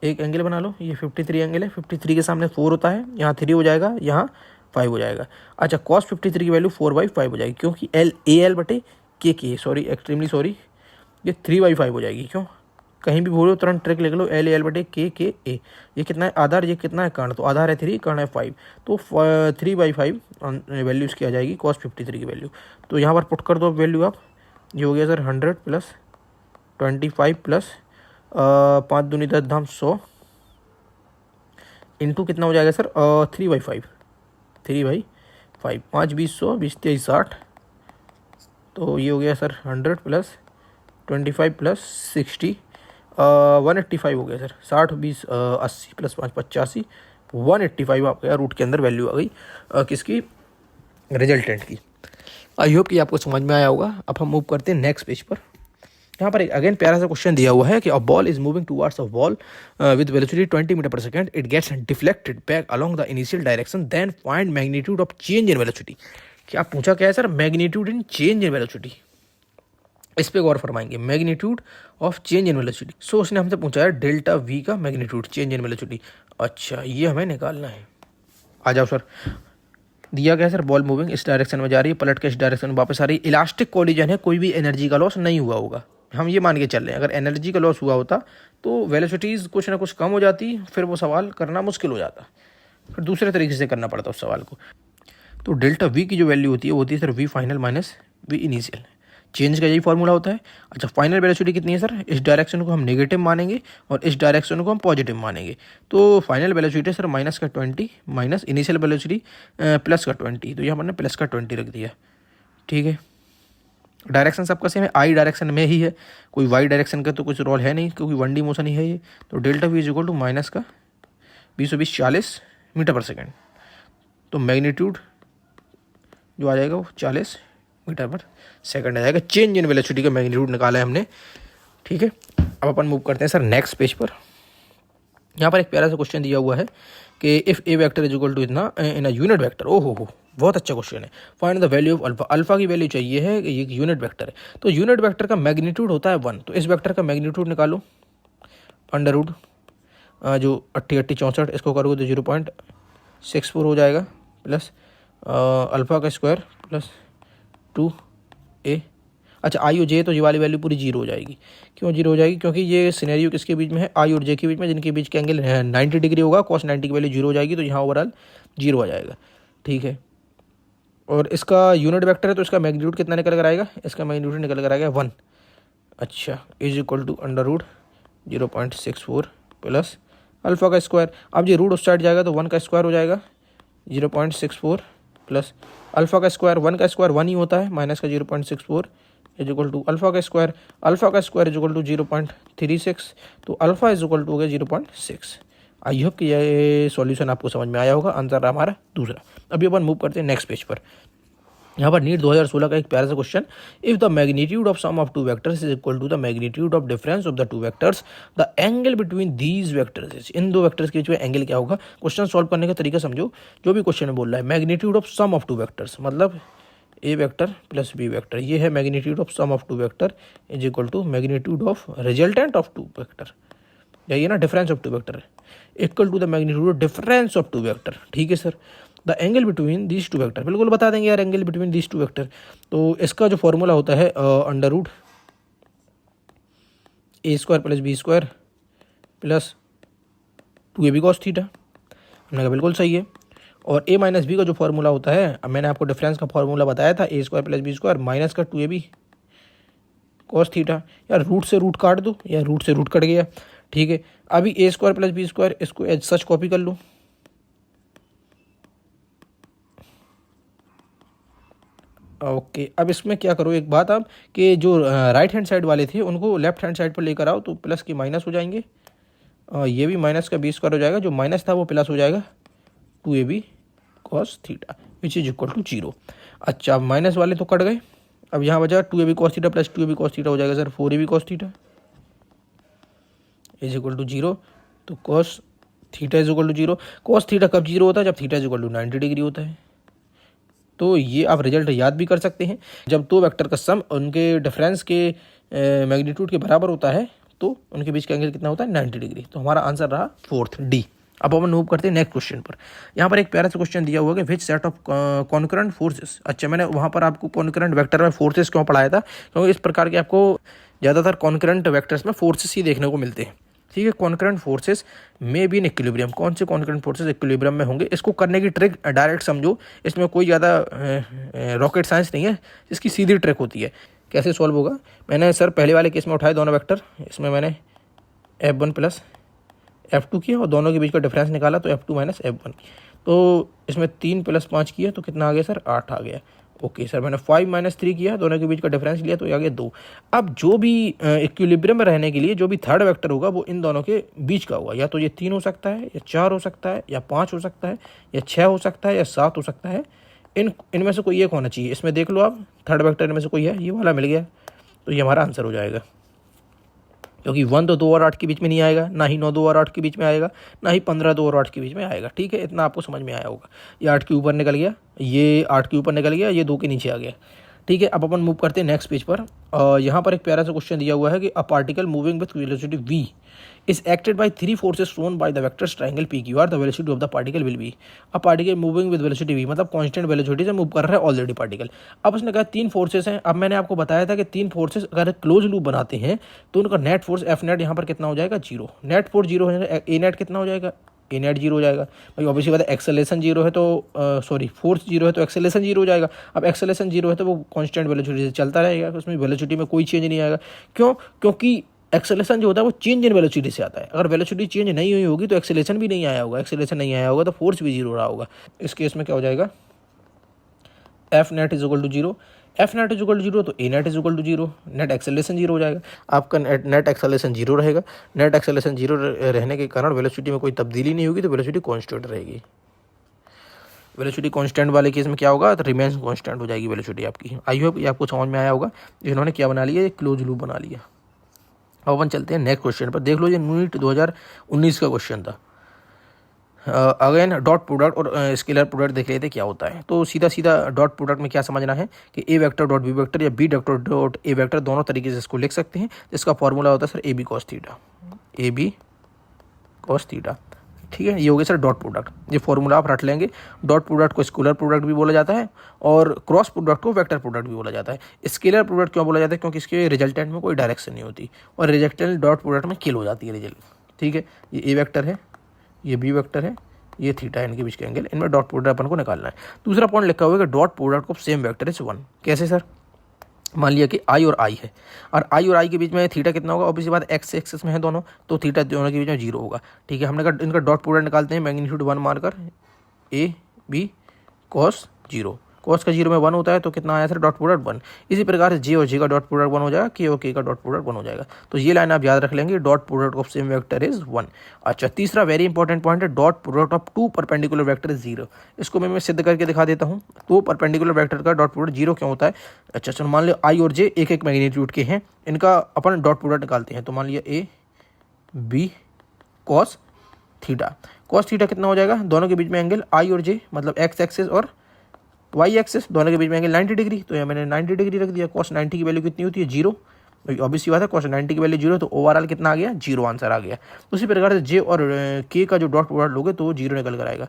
एक एंगल बना लो, ये 53 एंगल है, 53 के सामने 4 होता है, यहाँ 3 हो जाएगा, यहाँ 5 हो जाएगा। अच्छा cos 53 की वैल्यू 4/5 हो जाएगी, क्योंकि एल बटे के सॉरी एक्सट्रीमली सॉरी, ये 3/5 हो जाएगी। क्यों, कहीं भी भूलो तुरंत ट्रिक लिख लो, एल बटे के ए। ये कितना है आधार, ये कितना है कर्ण, तो आधार है 3, कर्ण है 5, तो 3/5 वैल्यू इसकी आ जाएगी cos 53 की वैल्यू। तो यहाँ पर पुट कर दो वैल्यू आप, ये हो गया सर 100 प्लस 25 प्लस 5 दूनी 10 धाम 100 इंटू कितना हो जाएगा सर 3/5, 5 20 100 20 23 60, तो ये हो गया सर 100 प्लस 25 प्लस 60 185 हो गया सर, 60 20 80 प्लस 5 85 185 आपका रूट के अंदर वैल्यू आ गई किसकी, रिजल्टेंट की। आई होप कि आपको समझ में आया होगा। अब हम मूव करते हैं नेक्स्ट पेज पर। यहाँ पर एक अगेन प्यारा सा क्वेश्चन दिया हुआ है कि a ball is moving towards a wall with velocity 20 metre per second, it gets deflected back along the initial direction, then find magnitude of change in velocity. क्या पूछा क्या है sir, magnitude in change in velocity, इस पे गौर फरमाएंगे, magnitude of change in velocity. So उसने हमसे पूछा है डेल्टा वी का मैग्नीट्यूड चेंज इन वेलोसिटी। अच्छा ये हमें निकालना है, आ जाओ सर। दिया गया सर बॉल मूविंग इस डायरेक्शन में जा रही है, पलट के इस डायरेक्शन में वापस आ रही है, इलास्टिक कोलिजन है, कोई भी एनर्जी का लॉस नहीं हुआ होगा, हम ये मान के चल रहे हैं। अगर एनर्जी का लॉस हुआ होता तो वेलोसिटीज़ कुछ ना कुछ कम हो जाती, फिर वो सवाल करना मुश्किल हो जाता, फिर दूसरे तरीके से करना पड़ता उस सवाल को। तो डेल्टा वी की जो वैल्यू होती है वो होती है sir V final minus V initial, change का यही फॉर्मूला होता है। अच्छा फाइनल वेलोसिटी कितनी है सर, इस डायरेक्शन को हम नेगेटिव मानेंगे और इस डायरेक्शन को हम पॉजिटिव मानेंगे, तो फाइनल वेलोसिटी सर माइनस का 20 माइनस इनिशियल वेलोसिटी प्लस का 20, तो यहाँ हमने प्लस का 20 रख दिया, ठीक है। डायरेक्शन सबका सेम है, आई डायरेक्शन में ही है, कोई वाई डायरेक्शन का तो कुछ रोल है नहीं, क्योंकि 1D मोशन ही है ये। तो delta V is equal to minus का 20 40 मीटर पर सेकेंड, तो मैग्नीट्यूड जो आ जाएगा वो 40 मीटर पर सेकंड आ जाएगा। चेंज इन वेलोसिटी का मैग्नीट्यूड निकाला है हमने, ठीक है। अब अपन मूव करते हैं सर नेक्स्ट पेज पर। यहाँ पर एक प्यारा सा क्वेश्चन दिया हुआ है कि if A vector is equal to इतना इन अ यूनिट वेक्टर, ओहो बहुत अच्छा क्वेश्चन है। Find the value of alpha, alpha की वैल्यू चाहिए है, ये यूनिट वेक्टर है, तो यूनिट वेक्टर का मैग्नीट्यूड होता है 1, तो इस वेक्टर का मैग्नीट्यूड निकालो, अंडर रूट जो 80 80 64 इसको करोगे तो 0.64 हो जाएगा, प्लस अल्फा का स्क्वायर प्लस 2a। अच्छा आई और जे, तो ये वाली वैल्यू पूरी 0 हो जाएगी। क्यों 0 हो जाएगी, क्योंकि ये सिनेरियो किसके बीच में है, आई और जे के बीच में, जिनके बीच का एंगल 90 डिग्री होगा, cos 90 की वैल्यू 0 हो जाएगी, तो यहाँ ओवरऑल 0 आ जाएगा, ठीक है। और इसका यूनिट वेक्टर है तो इसका मैग्नीट्यूड कितना निकल कर आएगा, इसका मैग्नीट्यूड निकल कर आएगा 1। अच्छा is equal to under root 0.64 plus alpha का स्क्वायर, अब ये रूट उस साइड जाएगा तो 1 का स्क्वायर हो जाएगा, 0.64 प्लस अल्फा का स्क्वायर, 1 का स्क्वायर 1 ही होता है, माइनस का 0.64 इज इक्वल टू अल्फा का स्क्वायर इज इक्वल टू 0.36, तो अल्फा इज इक्वल टू हो गया 0.6। आई होप कि ये सॉल्यूशन आपको समझ में आया होगा। आंसर रहा हमारा दूसरा। अभी अपन मूव करते हैं नेक्स्ट पेज पर। यहाँ पर नीट 2016 का एक प्यारा सा question, if the magnitude of sum of two vectors is equal to the magnitude of difference of the two vectors, the angle between these vectors, इन दो वेक्टर्स के बीच में एंगल क्या होगा। क्वेश्चन सॉल्व करने का तरीका समझो, जो भी क्वेश्चन में बोल रहा है magnitude of sum of two vectors, मतलब A vector plus B vector, ये है magnitude of sum of two vector is equal to magnitude of resultant of two vector, यही है ना, difference of two vector equal to the magnitude of difference of two vector, ठीक है sir. The angle between these two vector, बिल्कुल बता देंगे यार angle between these two vector. तो इसका जो फॉर्मूला होता है under root A square plus B square plus 2ab cos theta. हमने कहा बिल्कुल सही है। और a माइनस बी का जो फॉर्मूला होता है, अब मैंने आपको डिफरेंस का फॉर्मूला बताया था, A square plus B square minus का 2ab cos थीटा। यार रूट से रूट काट दो, या रूट से रूट कट गया, ठीक है। अभी ए स्क्वायर प्लस बी स्क्वायर इसको एज सच कॉपी कर लो, ओके। अब इसमें क्या करो एक बात, आप कि जो राइट हैंड साइड वाले थे उनको लेफ्ट हैंड साइड पर लेकर आओ, तो प्लस की माइनस हो जाएंगे। ये भी माइनस का बी स्क्वायर हो जाएगा, जो माइनस था वो प्लस हो जाएगा 2ab cos theta which is equal to 0। अच्छा, माइनस वाले तो कट गए, अब यहाँ बचा 2ab cos theta plus 2ab cos theta हो जाएगा sir 4ab cos theta is equal to 0। तो cos theta is equal to 0। cos theta कब 0 होता है? जब theta is equal to 90 degree होता है। तो ये आप रिजल्ट याद भी कर सकते हैं, जब दो वेक्टर का सम उनके डिफरेंस के मैग्नीट्यूड के बराबर होता है तो उनके बीच का एंगल कितना होता है? 90 डिग्री। तो हमारा आंसर रहा फोर्थ डी। अब अपन मूव करते हैं नेक्स्ट क्वेश्चन पर। यहाँ पर एक प्यारा सा क्वेश्चन दिया हुआ है कि विच सेट ऑफ कॉन्करेंट फोर्सेस। अच्छा, मैंने वहाँ पर आपको कॉन्करेंट वेक्टर में फोर्सेस क्यों पढ़ाया था? क्योंकि इस प्रकार के आपको ज़्यादातर कॉन्करेंट वेक्टर्स में फोर्सेस ही देखने को मिलते हैं, ठीक है। कॉन्करेंट फोर्सेस में भी इन इक्विलिब्रियम, कौन से कॉन्करेंट फोर्सेस इक्विलिब्रियम में होंगे? इसको करने की ट्रिक डायरेक्ट समझो, इसमें कोई ज़्यादा रॉकेट साइंस नहीं है, इसकी सीधी ट्रिक होती है। कैसे सॉल्व होगा? मैंने सर पहले वाले केस में उठाए दोनों वेक्टर, इसमें मैंने F1 प्लस F2 किया और दोनों के बीच का डिफरेंस निकाला तो F2 माइनस F1। तो इसमें 3 प्लस 5 किया तो कितना आ गया सर? 8 आ गया। ओके सर, मैंने 5 माइनस 3 किया, दोनों के बीच का डिफरेंस लिया तो आ गया 2। अब जो भी इक्विलिब्रियम में रहने के लिए जो भी थर्ड वेक्टर होगा वो इन दोनों के बीच का होगा, या तो ये 3 हो सकता है, या 4 हो सकता है, या 5 हो सकता है, या 6 हो सकता है, या 7 हो सकता है। इनमें से कोई एक होना चाहिए। इसमें देख लो आप, थर्ड वेक्टर इनमें से कोई है, ये वाला मिल गया, तो ये हमारा आंसर हो जाएगा। क्योंकि 1 तो 2 और 8 के बीच में नहीं आएगा, ना ही 9 2 और 8 के बीच में आएगा, ना ही 15 2 और 8 के बीच में आएगा, ठीक है। इतना आपको समझ में आया होगा। ये 8 के ऊपर निकल गया, ये 8 के ऊपर निकल गया, ये 2 के नीचे आ गया, ठीक है। अब अपन मूव करते हैं नेक्स्ट पेज पर। यहाँ पर एक प्यारा सा क्वेश्चन दिया हुआ है कि a particle moving with velocity v is acted by 3 forces shown by the vectors triangle PQR. The velocity of the particle will be, a particle moving with velocity v, मतलब कांस्टेंट वेलोसिटी से move कर रहा है already particle. अब उसने कहा 3 forces हैं। अब मैंने आपको बताया था कि 3 फोर्सेस अगर क्लोज लूप बनाते हैं तो उनका नेट फोर्स एफ नेट यहाँ पर कितना हो जाएगा? 0। नेट फोर्स 0 हो जाएगा, ए नेट कितना हो जाएगा? ए नेट 0 हो जाएगा। भाई ऑब्वियसली बात है, एक्सेलेरेशन 0 है तो सॉरी फोर्स 0 है तो एक्सेलेरेशन 0 हो जाएगा। अब एक्सेलेरेशन 0 है तो वो कांस्टेंट वेलोसिटी से चलता रहेगा, उसमें वेलोसिटी में कोई चेंज नहीं आएगा। क्यों? क्योंकि एक्सेलेरेशन जो होता है वो चेंज इन वेलोसिटी से आता है। अगर वेलोसिटी चेंज नहीं हुई होगी तो एक्सेलेरेशन भी नहीं आया होगा, एक्सेलेरेशन नहीं आया होगा तो फोर्स भी 0 रहा होगा। इस केस में क्या हो जाएगा? F net is equal to 0। F net is equal to 0 तो A net is equal to 0, net acceleration 0 हो जाएगा। आपका नेट एक्सेलेरेशन 0 रहेगा। नेट एक्सेलेरेशन 0 रहने के कारण वेलोसिटी में कोई तब्दीली नहीं होगी, तो वेलोसिटी कांस्टेंट रहेगी। वेलोसिटी कांस्टेंट वाले केस में क्या होगा? तो रिमेन्स कांस्टेंट हो जाएगी वेलोसिटी आपकी। आई होप ये आपको समझ में आया होगा। इन्होंने क्या बना लिया? एक क्लोज लूप बना लिया। अब अपन चलते हैं नेक्स्ट क्वेश्चन पर। देख लो, ये नीट 2019 का क्वेश्चन था। अगेन डॉट प्रोडक्ट और स्केलर प्रोडक्ट देख लेते क्या होता है। तो सीधा सीधा डॉट प्रोडक्ट में क्या समझना है कि A vector dot B vector या B vector dot A vector दोनों तरीके से इसको लिख सकते हैं। जिसका फॉर्मूला होता है sir A B cos theta, A B cos theta, ठीक है। ये हो गया सर डॉट प्रोडक्ट। ये फॉर्मूला आप रट लेंगे। डॉट प्रोडक्ट को स्केलर प्रोडक्ट भी बोला जाता है और क्रॉस प्रोडक्ट को वेक्टर प्रोडक्ट भी बोला जाता है। स्केलर प्रोडक्ट क्यों बोला जाता है? क्योंकि इसके रिजल्टेंट में कोई डायरेक्शन नहीं होती और रिजल्टेंट डॉट प्रोडक्ट में किल हो जाती है रिजल्ट, ठीक है। ये ए वेक्टर है, ये बी वेक्टर है, ये थीटा है, इनके बीच के एंगल, इनमें डॉट प्रोडक्ट अपन को निकालना है। दूसरा पॉइंट लिखा हुआ है कि dot product of same vector is 1। कैसे सर? मान लिया कि आई और आई है और आई और आई के बीच में थीटा कितना होगा? ऑब्वियसली बात एक्स एक्सिस में है दोनों, तो थीटा दोनों के बीच में 0 होगा, ठीक है। हमने कहा इनका डॉट प्रोडक्ट निकालते हैं, मैग्नीट्यूड 1 मारकर ए बी कॉस 0। कॉस का 0 में 1 होता है तो कितना आया सर? Dot product 1। इसी प्रकार से जे और जे का डॉट प्रोडक्ट 1 हो जाएगा, के और के का डॉट प्रोडक्ट 1 हो जाएगा। तो ये लाइन आप याद रख लेंगे, dot product of same vector is 1। अच्छा, तीसरा वेरी इंपॉर्टेंट पॉइंट है, dot product of 2 perpendicular vector is 0। इसको मैं सिद्ध करके दिखा देता हूँ। तो परपेंडिकुलर वेक्टर का डॉट प्रोडक्ट 0 क्यों होता है? अच्छा चलो, मान लो आई और जे एक एक मैग्नीट्यूड के हैं, इनका अपन डॉट प्रोडक्ट निकालते हैं। तो मान लिया A B cos theta. Cos theta कितना हो जाएगा? दोनों के बीच में एंगल आई और जे, मतलब एक्स एक्सिस और वाई एक्सिस, दोनों के बीच में एंगल 90 डिग्री। तो यहाँ मैंने 90 डिग्री रख दिया। कॉस 90 की वैल्यू कितनी होती है? 0। ऑब्वियसली बात है, कॉस 90 की वैल्यू 0, तो ओवरऑल कितना आ गया? 0 आंसर आ गया। उसी प्रकार से जे और के का जो डॉट प्रोडक्ट लोगे तो वो 0 निकल कर आएगा।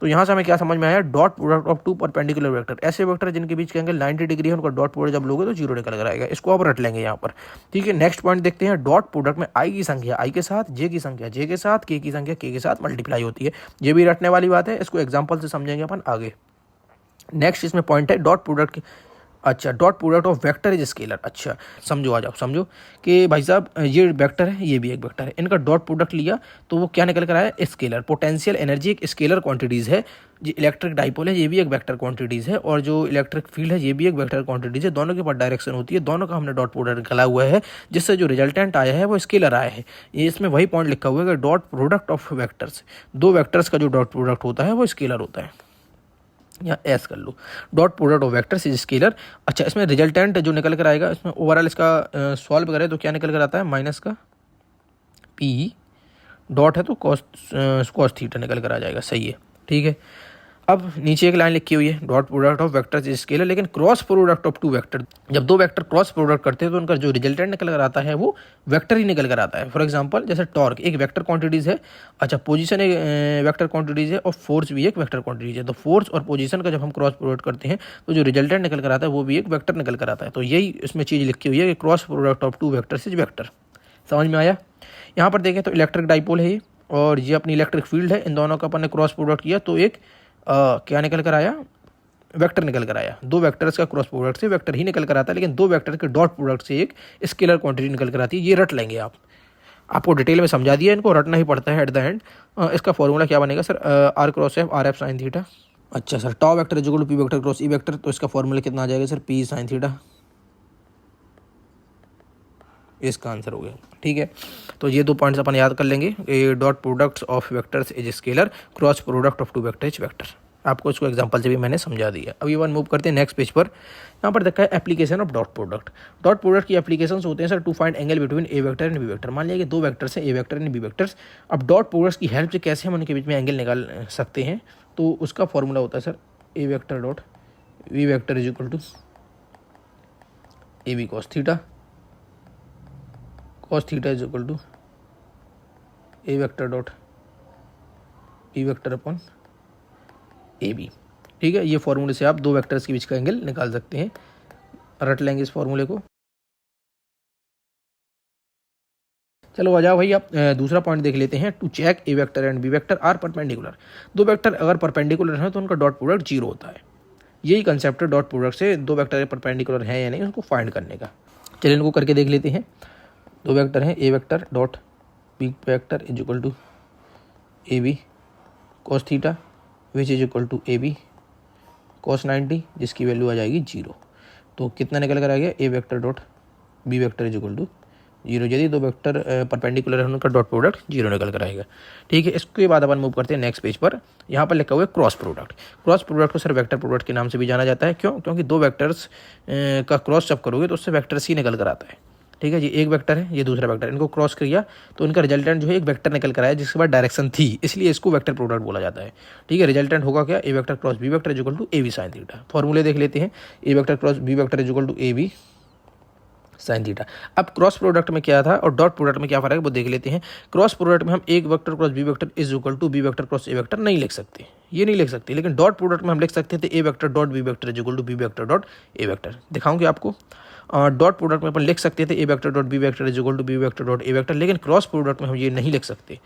तो यहाँ से हमें क्या समझ में आया, dot product of two perpendicular vector, ऐसे वेक्टर जिनके बीच के एंगल 90 डिग्री है उनका डॉट प्रोडक्ट जब लोगे तो 0 निकल कर आएगा। इसको आप रट लेंगे यहाँ पर, ठीक है। नेक्स्ट पॉइंट देखते हैं, डॉट प्रोडक्ट में आई की संख्या आई के साथ, जे की संख्या जे के साथ, के की संख्या के के साथ मल्टीप्लाई होती है। ये भी रटने वाली बात है, इसको एग्जाम्पल से समझेंगे अपन आगे। नेक्स्ट इसमें पॉइंट है डॉट प्रोडक्ट, अच्छा dot product of vector is scalar. अच्छा समझो, आ जाओ समझो कि भाई साहब ये वेक्टर है, ये भी एक वेक्टर है, इनका डॉट प्रोडक्ट लिया तो वो क्या निकल कर आया, स्केलर। पोटेंशियल एनर्जी एक स्केलर क्वांटिटीज़ है, जो इलेक्ट्रिक डाइपोल है ये भी एक वेक्टर क्वांटिटीज़ है, और जो इलेक्ट्रिक फील्ड है ये भी एक वेक्टर क्वांटिटीज़ है। दोनों के पास डायरेक्शन होती है, दोनों का हमने डॉट प्रोडक्ट निकाला हुआ है, जिससे जो रिजल्टेंट आया है वो स्केलर आया है। ये इसमें वही पॉइंट लिखा हुआ है कि डॉट प्रोडक्ट ऑफ वेक्टर्स, दो वेक्टर्स का जो डॉट प्रोडक्ट होता है वो स्केलर होता है, या एस कर लो, dot product of vectors is scalar. अच्छा इसमें रिजल्टेंट जो निकल कर आएगा, इसमें ओवरऑल इसका सॉल्व करें तो क्या निकल कर आता है, माइनस का पी डॉट है तो कॉस थीटा निकल कर आ जाएगा, सही है, ठीक है। अब नीचे एक लाइन लिखी हुई है, dot product of vectors is scalar, लेकिन cross product of two vector, जब दो वेक्टर क्रॉस प्रोडक्ट करते हैं तो उनका जो रिजल्टेंट निकल कर आता है वो वेक्टर ही निकल कर आता है। फॉर एग्जांपल जैसे टॉर्क एक वेक्टर क्वांटिटीज है, अच्छा पोजीशन एक वेक्टर क्वांटिटीज है, और फोर्स भी एक वेक्टर क्वांटिटीज है। तो फोर्स और पोजीशन का जब हम क्रॉस प्रोडक्ट करते हैं तो जो रिजल्टेंट निकल कर आता है वो भी एक वेक्टर निकल कर आता है। तो यही इसमें चीज़ लिखी हुई है कि cross product of two vectors is vector. समझ में आया। यहाँ पर देखें तो इलेक्ट्रिक डाइपोल है ये, और ये अपनी इलेक्ट्रिक फील्ड है, इन दोनों का अपन ने क्रॉस प्रोडक्ट किया तो एक क्या निकल कर आया, वेक्टर निकल कर आया। दो वेक्टर्स का क्रॉस प्रोडक्ट से वेक्टर ही निकल कर आता है, लेकिन दो वेक्टर के डॉट प्रोडक्ट से एक स्केलर क्वांटिटी निकल कर आती है। ये रट लेंगे आप, आपको डिटेल में समझा दिया, इनको रटना ही पड़ता है एट द एंड। इसका फॉर्मूला क्या बनेगा sir, R cross F R F sine theta. अच्छा sir tau vector equal to P vector cross E vector, तो इसका फॉर्मूला कितना आ जाएगा सर, पी साइन थीटा। इसका आंसर हो गया, ठीक है। तो ये दो पॉइंट्स अपन याद कर लेंगे, dot products of vectors is scalar, cross product of two vector is vector. आपको इसको एग्जांपल से भी मैंने समझा दिया। अब ये वन मूव करते हैं नेक्स्ट पेज पर। यहाँ पर देखा है application of dot product. Dot product की एप्लीकेशंस होते हैं sir to find angle between A vector and B vector. मान लिया कि दो वेक्टर्स हैं, A vector and B vectors. अब डॉट प्रोडक्ट्स की हेल्प से कैसे हम उनके बीच में एंगल निकाल सकते हैं, तो उसका फॉर्मूला होता है sir A vector dot B vector is equal to A B cos theta, cos theta is equal to A vector dot B vector upon A B, ठीक है। ये फॉर्मूले से आप दो वेक्टर्स के बीच का एंगल निकाल सकते हैं, रट लेंगे इस फॉर्मूले को। चलो आ जाओ भाई, आप दूसरा पॉइंट देख लेते हैं। To check A vector and B vector are perpendicular. दो वेक्टर अगर परपेंडिकुलर है तो उनका डॉट प्रोडक्ट 0 होता है। यही कंसेप्ट है डॉट प्रोडक्ट से दो वेक्टर परपेंडिकुलर है या नहीं उसको फाइंड करने का। चलिए इनको करके देख लेते हैं। दो वेक्टर हैं, A vector dot B vector is equal to A B cos theta which is equal to A B cos 90, जिसकी वैल्यू आ जाएगी 0। तो कितना निकल कर आ गया, A vector dot B vector is equal to 0। यदि दो वेक्टर परपेंडिकुलर है उनका डॉट प्रोडक्ट 0 निकल कर आएगा, ठीक है। इसके बाद अपन मूव करते हैं नेक्स्ट पेज पर। यहाँ पर लिखा हुआ है क्रॉस प्रोडक्ट। क्रॉस प्रोडक्ट को सर वेक्टर प्रोडक्ट के नाम से भी जाना जाता है। क्यों, क्योंकि दो वेक्टर्स का क्रॉस जब करोगे तो उससे वेक्टर्स ही निकल कर आता है, ठीक है जी। एक वेक्टर है, ये दूसरा वेक्टर, इनको क्रॉस किया तो इनका रिजल्टेंट जो है एक वेक्टर निकल कर आया जिसके बाद डायरेक्शन थी, इसलिए इसको वेक्टर प्रोडक्ट बोला जाता है, ठीक है। रिजल्टेंट होगा क्या, A vector cross B vector is equal to A B sine theta. फॉर्मूले देख लेते हैं, A vector cross B vector is equal to A B sine theta. अब क्रॉस प्रोडक्ट में क्या था और डॉट प्रोडक्ट में क्या फर्क है वो देख लेते हैं। क्रॉस प्रोडक्ट में हम A vector cross B vector is equal to B vector cross A vector नहीं लिख सकते, ये नहीं लिख सकते, लेकिन डॉट प्रोडक्ट में हम लिख सकते थे A vector dot B vector is equal to B vector dot A vector. दिखाऊंगे आपको। डॉट प्रोडक्ट में अपन लिख सकते थे A vector dot B vector is equal to B vector dot A vector, लेकिन क्रॉस प्रोडक्ट में हम ये नहीं लिख सकते,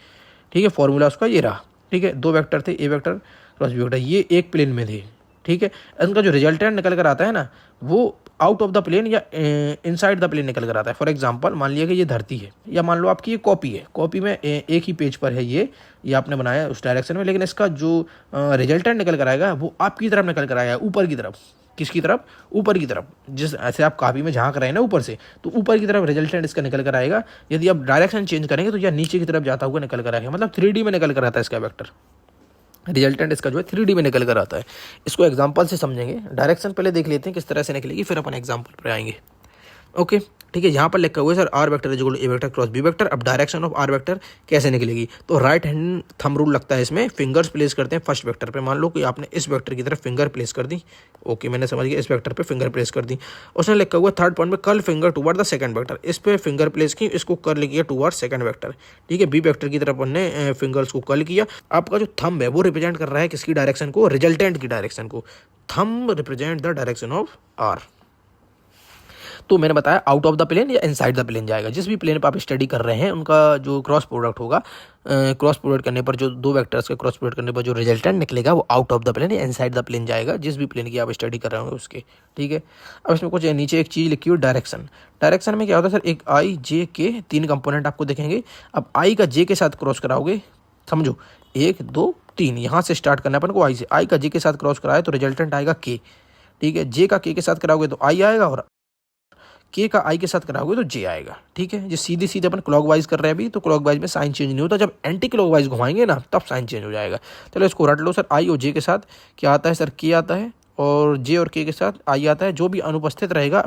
ठीक है। फॉर्मूला उसका ये रहा, ठीक है। दो वेक्टर थे, A vector cross B vector, ये एक प्लेन में थे, ठीक है। उनका जो रिजल्टेंट निकल कर आता है ना वो आउट ऑफ द प्लेन या इनसाइड द प्लेन निकल कर आता है। फॉर एग्जांपल मान लिया कि ये धरती है, या मान लो आपकी ये कॉपी है, कॉपी में एक ही पेज पर है ये आपने बनाया उस डायरेक्शन में, लेकिन इसका जो रिजल्टेंट निकल कर आएगा वो आपकी तरफ निकल कर आएगा, ऊपर की तरफ। किसकी तरफ, ऊपर की तरफ। जिस ऐसे आप कॉपी में झांक रहे हैं ना ऊपर से, तो ऊपर की तरफ रिजल्टेंट इसका निकल कर आएगा। यदि आप डायरेक्शन चेंज करेंगे तो या नीचे की तरफ जाता हुआ निकल कर आएगा, मतलब 3D में निकल कर आता है इसका वेक्टर। रिजल्टेंट इसका जो है 3D में निकल कर आता है। इसको एग्जांपल से समझेंगे। डायरेक्शन पहले देख लेते हैं किस तरह से निकलेगी, फिर अपन एग्जांपल पर आएंगे। ओके ठीक है। यहाँ पर लिखा हुआ है sir R vector is equal to A vector cross B vector. अब डायरेक्शन ऑफ आर वेक्टर कैसे निकलेगी, तो राइट हैंड थंब रूल लगता है इसमें, फिंगर्स प्लेस करते हैं फर्स्ट वेक्टर पे। मान लो कि आपने इस वेक्टर की तरफ फिंगर प्लेस कर दी, ओके मैंने समझ गया, इस वेक्टर पे फिंगर प्लेस कर दी। उसने लिखा हुआ थर्ड पॉइंट में curl finger toward the second vector, इस पे फिंगर प्लेस की, इसको कर्ल किया टूवर्ड सेकंड वेक्टर। ठीक है, बी वेक्टर की तरफ हमने फिंगर्स को कर्ल किया। आपका जो थंब है वो रिप्रेजेंट कर रहा है किसकी डायरेक्शन को, रिजल्टेंट की डायरेक्शन को। Thumb represent the direction of R. तो मैंने बताया आउट ऑफ द प्लेन या इनसाइड द प्लेन जाएगा। जिस भी प्लेन पर आप स्टडी कर रहे हैं उनका जो क्रॉस प्रोडक्ट होगा, क्रॉस प्रोडक्ट करने पर जो दो वेक्टर्स के क्रॉस प्रोडक्ट करने पर जो रिजल्टेंट निकलेगा वो आउट ऑफ द प्लेन या इनसाइड द प्लेन जाएगा, जिस भी प्लेन की आप स्टडी कर रहे होंगे उसके। ठीक है, अब इसमें कुछ नीचे एक चीज़ लिखी हुई डायरेक्शन। डायरेक्शन में क्या होता है सर, एक आई जे के तीन कंपोनेंट आपको दिखेंगे। अब आई का जे के साथ क्रॉस कराओगे, समझो 1 2 3, यहाँ से स्टार्ट करना है अपन को आई से। आई का जे के साथ क्रॉस कराए तो रिजल्टेंट आएगा के। ठीक है, जे का के साथ कराओगे तो आई आएगा, और के का आई के साथ कराओगे तो जे आएगा। ठीक है, जो सीधे सीधे अपन क्लॉकवाइज कर रहे हैं अभी, तो क्लॉकवाइज में साइन चेंज नहीं होता, जब एंटी क्लॉकवाइज घुमाएंगे ना तब साइन चेंज हो जाएगा। चलो इसको रट लो सर, आई और जे के साथ क्या आता है सर, के आता है, और जे और के साथ आई आता है। जो भी अनुपस्थित रहेगा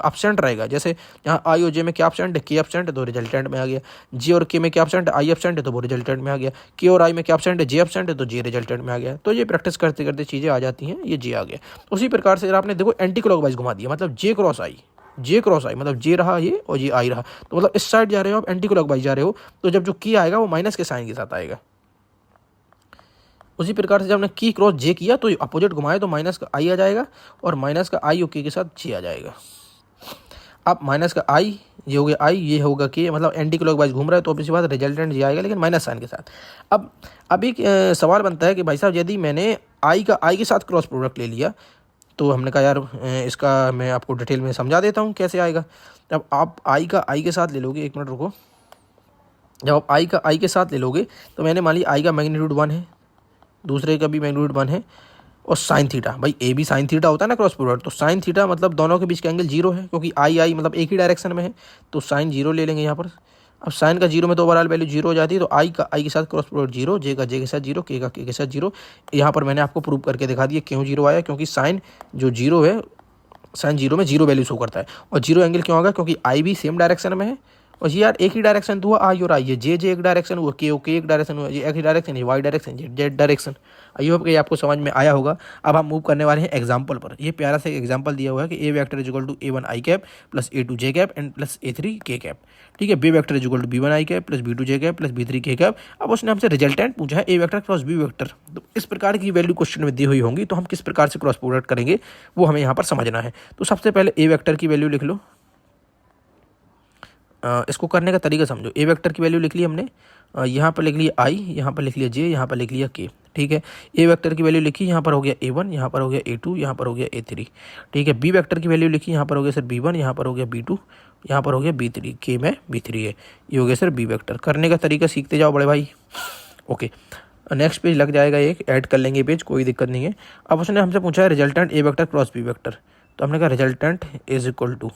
एब्सेंट रहेगा, जैसे यहाँ आई और जे में क्या एब्सेंट है, के एब्सेंट है तो रिजल्टेंट में आ गया। जे और के में क्या एब्सेंट है, आई एब्सेंट है तो वो रिजल्टेंट में आ गया। के और आई में क्या एब्सेंट है, जे एब्सेंट है तो जे रिजल्टेंट में आ गया। तो ये प्रैक्टिस करते करते चीज़ें आ जाती हैं, ये जे आ गया। उसी प्रकार से आपने देखो एंटी क्लॉकवाइज घुमा दिया, मतलब जे क्रॉस आई, जे क्रॉस आई मतलब जे रहा ये और ये आई रहा, तो मतलब इस साइड जा रहे हो आप, एंटी क्लॉकवाइज जा रहे हो, तो जब जो की आएगा वो माइनस के साइन के साथ आएगा। उसी प्रकार से जब हमने की क्रॉस जे किया तो अपोजिट घुमाए तो माइनस का आई आ जाएगा, और माइनस का आई और के साथ जे आ जाएगा। अब माइनस का आई, ये हो गया आई, ये होगा के, मतलब एंटी क्लॉकवाइज घूम रहा है तो ऑब्वियस बात रिजल्टेंट जे आएगा, लेकिन माइनस साइन के साथ। अब एक सवाल बनता है कि भाई साहब यदि मैंने आई का आई के साथ क्रॉस प्रोडक्ट ले लिया, तो हमने कहा यार इसका मैं आपको डिटेल में समझा देता हूँ कैसे आएगा। जब आप आई का आई के साथ ले लोगे, एक मिनट रुको, जब आप आई का आई के साथ ले लोगे तो मैंने मान लिया आई का मैग्नीट्यूड 1 है, दूसरे का भी मैग्नीट्यूड 1 है, और साइन थीटा, भाई ए भी साइन थीटा होता है ना क्रॉस प्रोडक्ट, तो साइन थीटा मतलब दोनों के बीच का एंगल 0 है, क्योंकि आई आई मतलब एक ही डायरेक्शन में है, तो साइन 0 ले लेंगे यहाँ पर। अब साइन का 0 में तो ओवरऑल वैल्यू 0 हो जाती है, तो आई का आई के साथ क्रॉस प्रोडक्ट 0, जे का जे के साथ 0, के का के के साथ 0। यहाँ पर मैंने आपको प्रूव करके दिखा दिया क्यों 0 आया, क्योंकि साइन जो 0 है, साइन 0 में 0 वैल्यू शो करता है, और 0 एंगल क्यों होगा, क्योंकि आई भी सेम डायरेक्शन में है, और ये यार एक ही डायरेक्शन तो हुआ आई और आई, ये जे जे एक डायरेक्शन हुआ, के ओके एक डायरेक्शन हुआ, ये एक ही डायरेक्शन, ये वाई डायरेक्शन, ये जेड डायरेक्शन। आई होप कि आपको समझ में आया होगा। अब हम मूव करने वाले हैं एग्जाम्पल पर। ये प्यारा सा एग्जाम्पल दिया हुआ है कि A vector is equal to A one I cap plus A two J cap and plus A three K cap. ठीक है, B vector is equal to B one I cap plus B two J cap plus B three K cap. अब उसने हमसे resultant पूछा है A vector cross B vector, तो इस प्रकार की वैल्यू क्वेश्चन में दी हुई होंगी, तो हम किस प्रकार से क्रॉस प्रोडक्ट करेंगे वो हमें यहाँ पर समझना है। तो सबसे पहले ए वेक्टर की वैल्यू लिख लो, इसको करने का तरीका समझो। ए वेक्टर की वैल्यू लिख ली हमने, यहाँ पर लिख लिया आई, यहाँ पर लिख लिया जे, यहाँ पर लिख लिया के। ठीक है, ए वेक्टर की वैल्यू लिखी, यहाँ पर हो गया ए वन, यहाँ पर हो गया ए टू, यहाँ पर हो गया ए थ्री। ठीक है, बी वेक्टर की वैल्यू लिखी, यहाँ पर हो गया सर बी वन, यहाँ पर हो गया बी टू, यहाँ पर हो गया बी थ्री, के में बी थ्री है, ये हो गया सर बी वेक्टर। करने का तरीका सीखते जाओ बड़े भाई। ओके, नेक्स्ट पेज लग जाएगा, एक ऐड कर लेंगे पेज, कोई दिक्कत नहीं है। अब उसने हमसे पूछा है resultant A vector cross B vector, तो हमने कहा रिजल्टेंट इज इक्वल टू,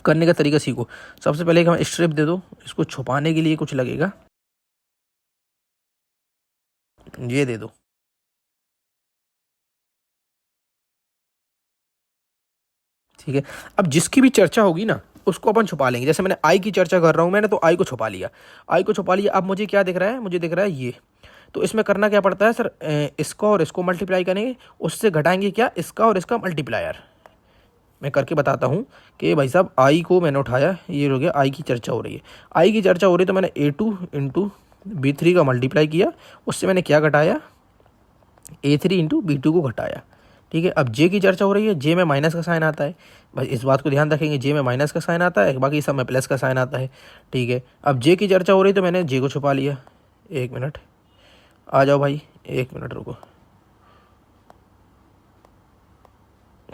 करने का तरीका सीखो। सबसे पहले हम स्ट्रिप दे दो, इसको छुपाने के लिए कुछ लगेगा, ये दे दो। ठीक है, अब जिसकी भी चर्चा होगी ना उसको अपन छुपा लेंगे। जैसे मैंने आई की चर्चा कर रहा हूँ मैंने, तो आई को छुपा लिया, आई को छुपा लिया। अब मुझे क्या दिख रहा है, मुझे दिख रहा है ये, तो इसमें करना क्या पड़ता है सर, इसको और इसको मल्टीप्लाई करेंगे, उससे घटाएंगे क्या, इसका और इसका मल्टीप्लायर। मैं करके बताता हूँ कि भाई साहब आई को मैंने उठाया, ये हो गया आई की चर्चा हो रही है, आई की चर्चा हो रही है, तो मैंने ए टू इंटू बी थ्री का मल्टीप्लाई किया, उससे मैंने क्या घटाया, ए थ्री इंटू बी टू को घटाया। ठीक है, अब जे की चर्चा हो रही है, जे में माइनस का साइन आता है, बस इस बात को ध्यान रखेंगे, जे में माइनस का साइन आता है, बाकी सब में प्लस का साइन आता है। ठीक है, अब जे की चर्चा हो रही है तो मैंने जे को छुपा लिया। एक मिनट आ जाओ भाई, एक मिनट रुको,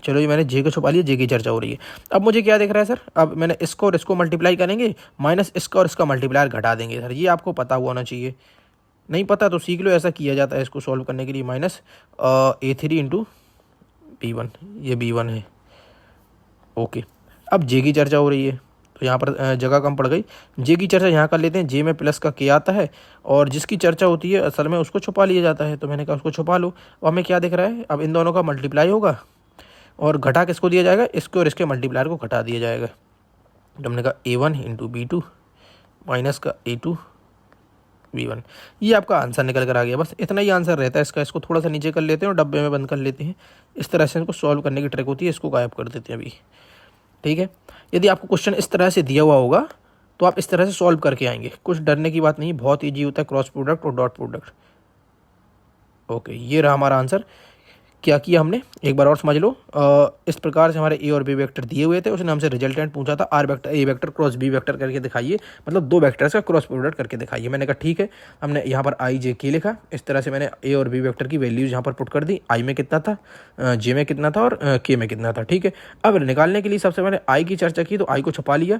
चलो ये मैंने जे को छुपा लिया, जे की चर्चा हो रही है। अब मुझे क्या दिख रहा है सर, अब मैंने इसको और इसको मल्टीप्लाई करेंगे, माइनस इसका और इसका मल्टीप्लायर घटा देंगे। सर ये आपको पता होना चाहिए, नहीं पता तो सीख लो, ऐसा किया जाता है इसको सॉल्व करने के लिए। माइनस ए थ्री इंटू बी वन, ये बी वन है। ओके, अब जे की चर्चा हो रही है तो यहाँ पर जगह कम पड़ गई, जे की चर्चा यहाँ कर लेते हैं। जे में प्लस का के आता है, और जिसकी चर्चा होती है असल में उसको छुपा लिया जाता है, तो मैंने कहा उसको छुपा लो। और हमें क्या दिख रहा है, अब इन दोनों का मल्टीप्लाई होगा, और घटा किसको दिया जाएगा, इसको और इसके मल्टीप्लायर को घटा दिया जाएगा। तो हमने कहा A1 इंटू B2 माइनस का A2 B1, ये आपका आंसर निकल कर आ गया। बस इतना ही आंसर रहता है इसका। इसको थोड़ा सा नीचे कर लेते हैं और डब्बे में बंद कर लेते हैं। इस तरह से इनको सॉल्व करने की ट्रिक होती है, इसको गायब कर देते हैं अभी। ठीक है, यदि आपको क्वेश्चन इस तरह से दिया हुआ होगा तो आप इस तरह से सॉल्व करके आएंगे, कुछ डरने की बात नहीं, बहुत ईजी होता है क्रॉस प्रोडक्ट और डॉट प्रोडक्ट। ओके, ये रहा हमारा आंसर। क्या किया हमने, एक बार और समझ लो। इस प्रकार से हमारे ए और बी वेक्टर दिए हुए थे, उसने हमसे रिजल्टेंट पूछा था R vector A vector cross B vector करके दिखाइए, मतलब दो वेक्टर्स का क्रॉस प्रोडक्ट करके दिखाइए। मैंने कहा ठीक है, हमने यहाँ पर आई जे के लिखा। इस तरह से मैंने ए और बी वेक्टर की वैल्यूज यहाँ पर पुट कर दी, आई में कितना था, जे में कितना था और के में कितना था। ठीक है, अब निकालने के लिए सबसे मैंने आई की चर्चा की, तो आई को छुपा लिया।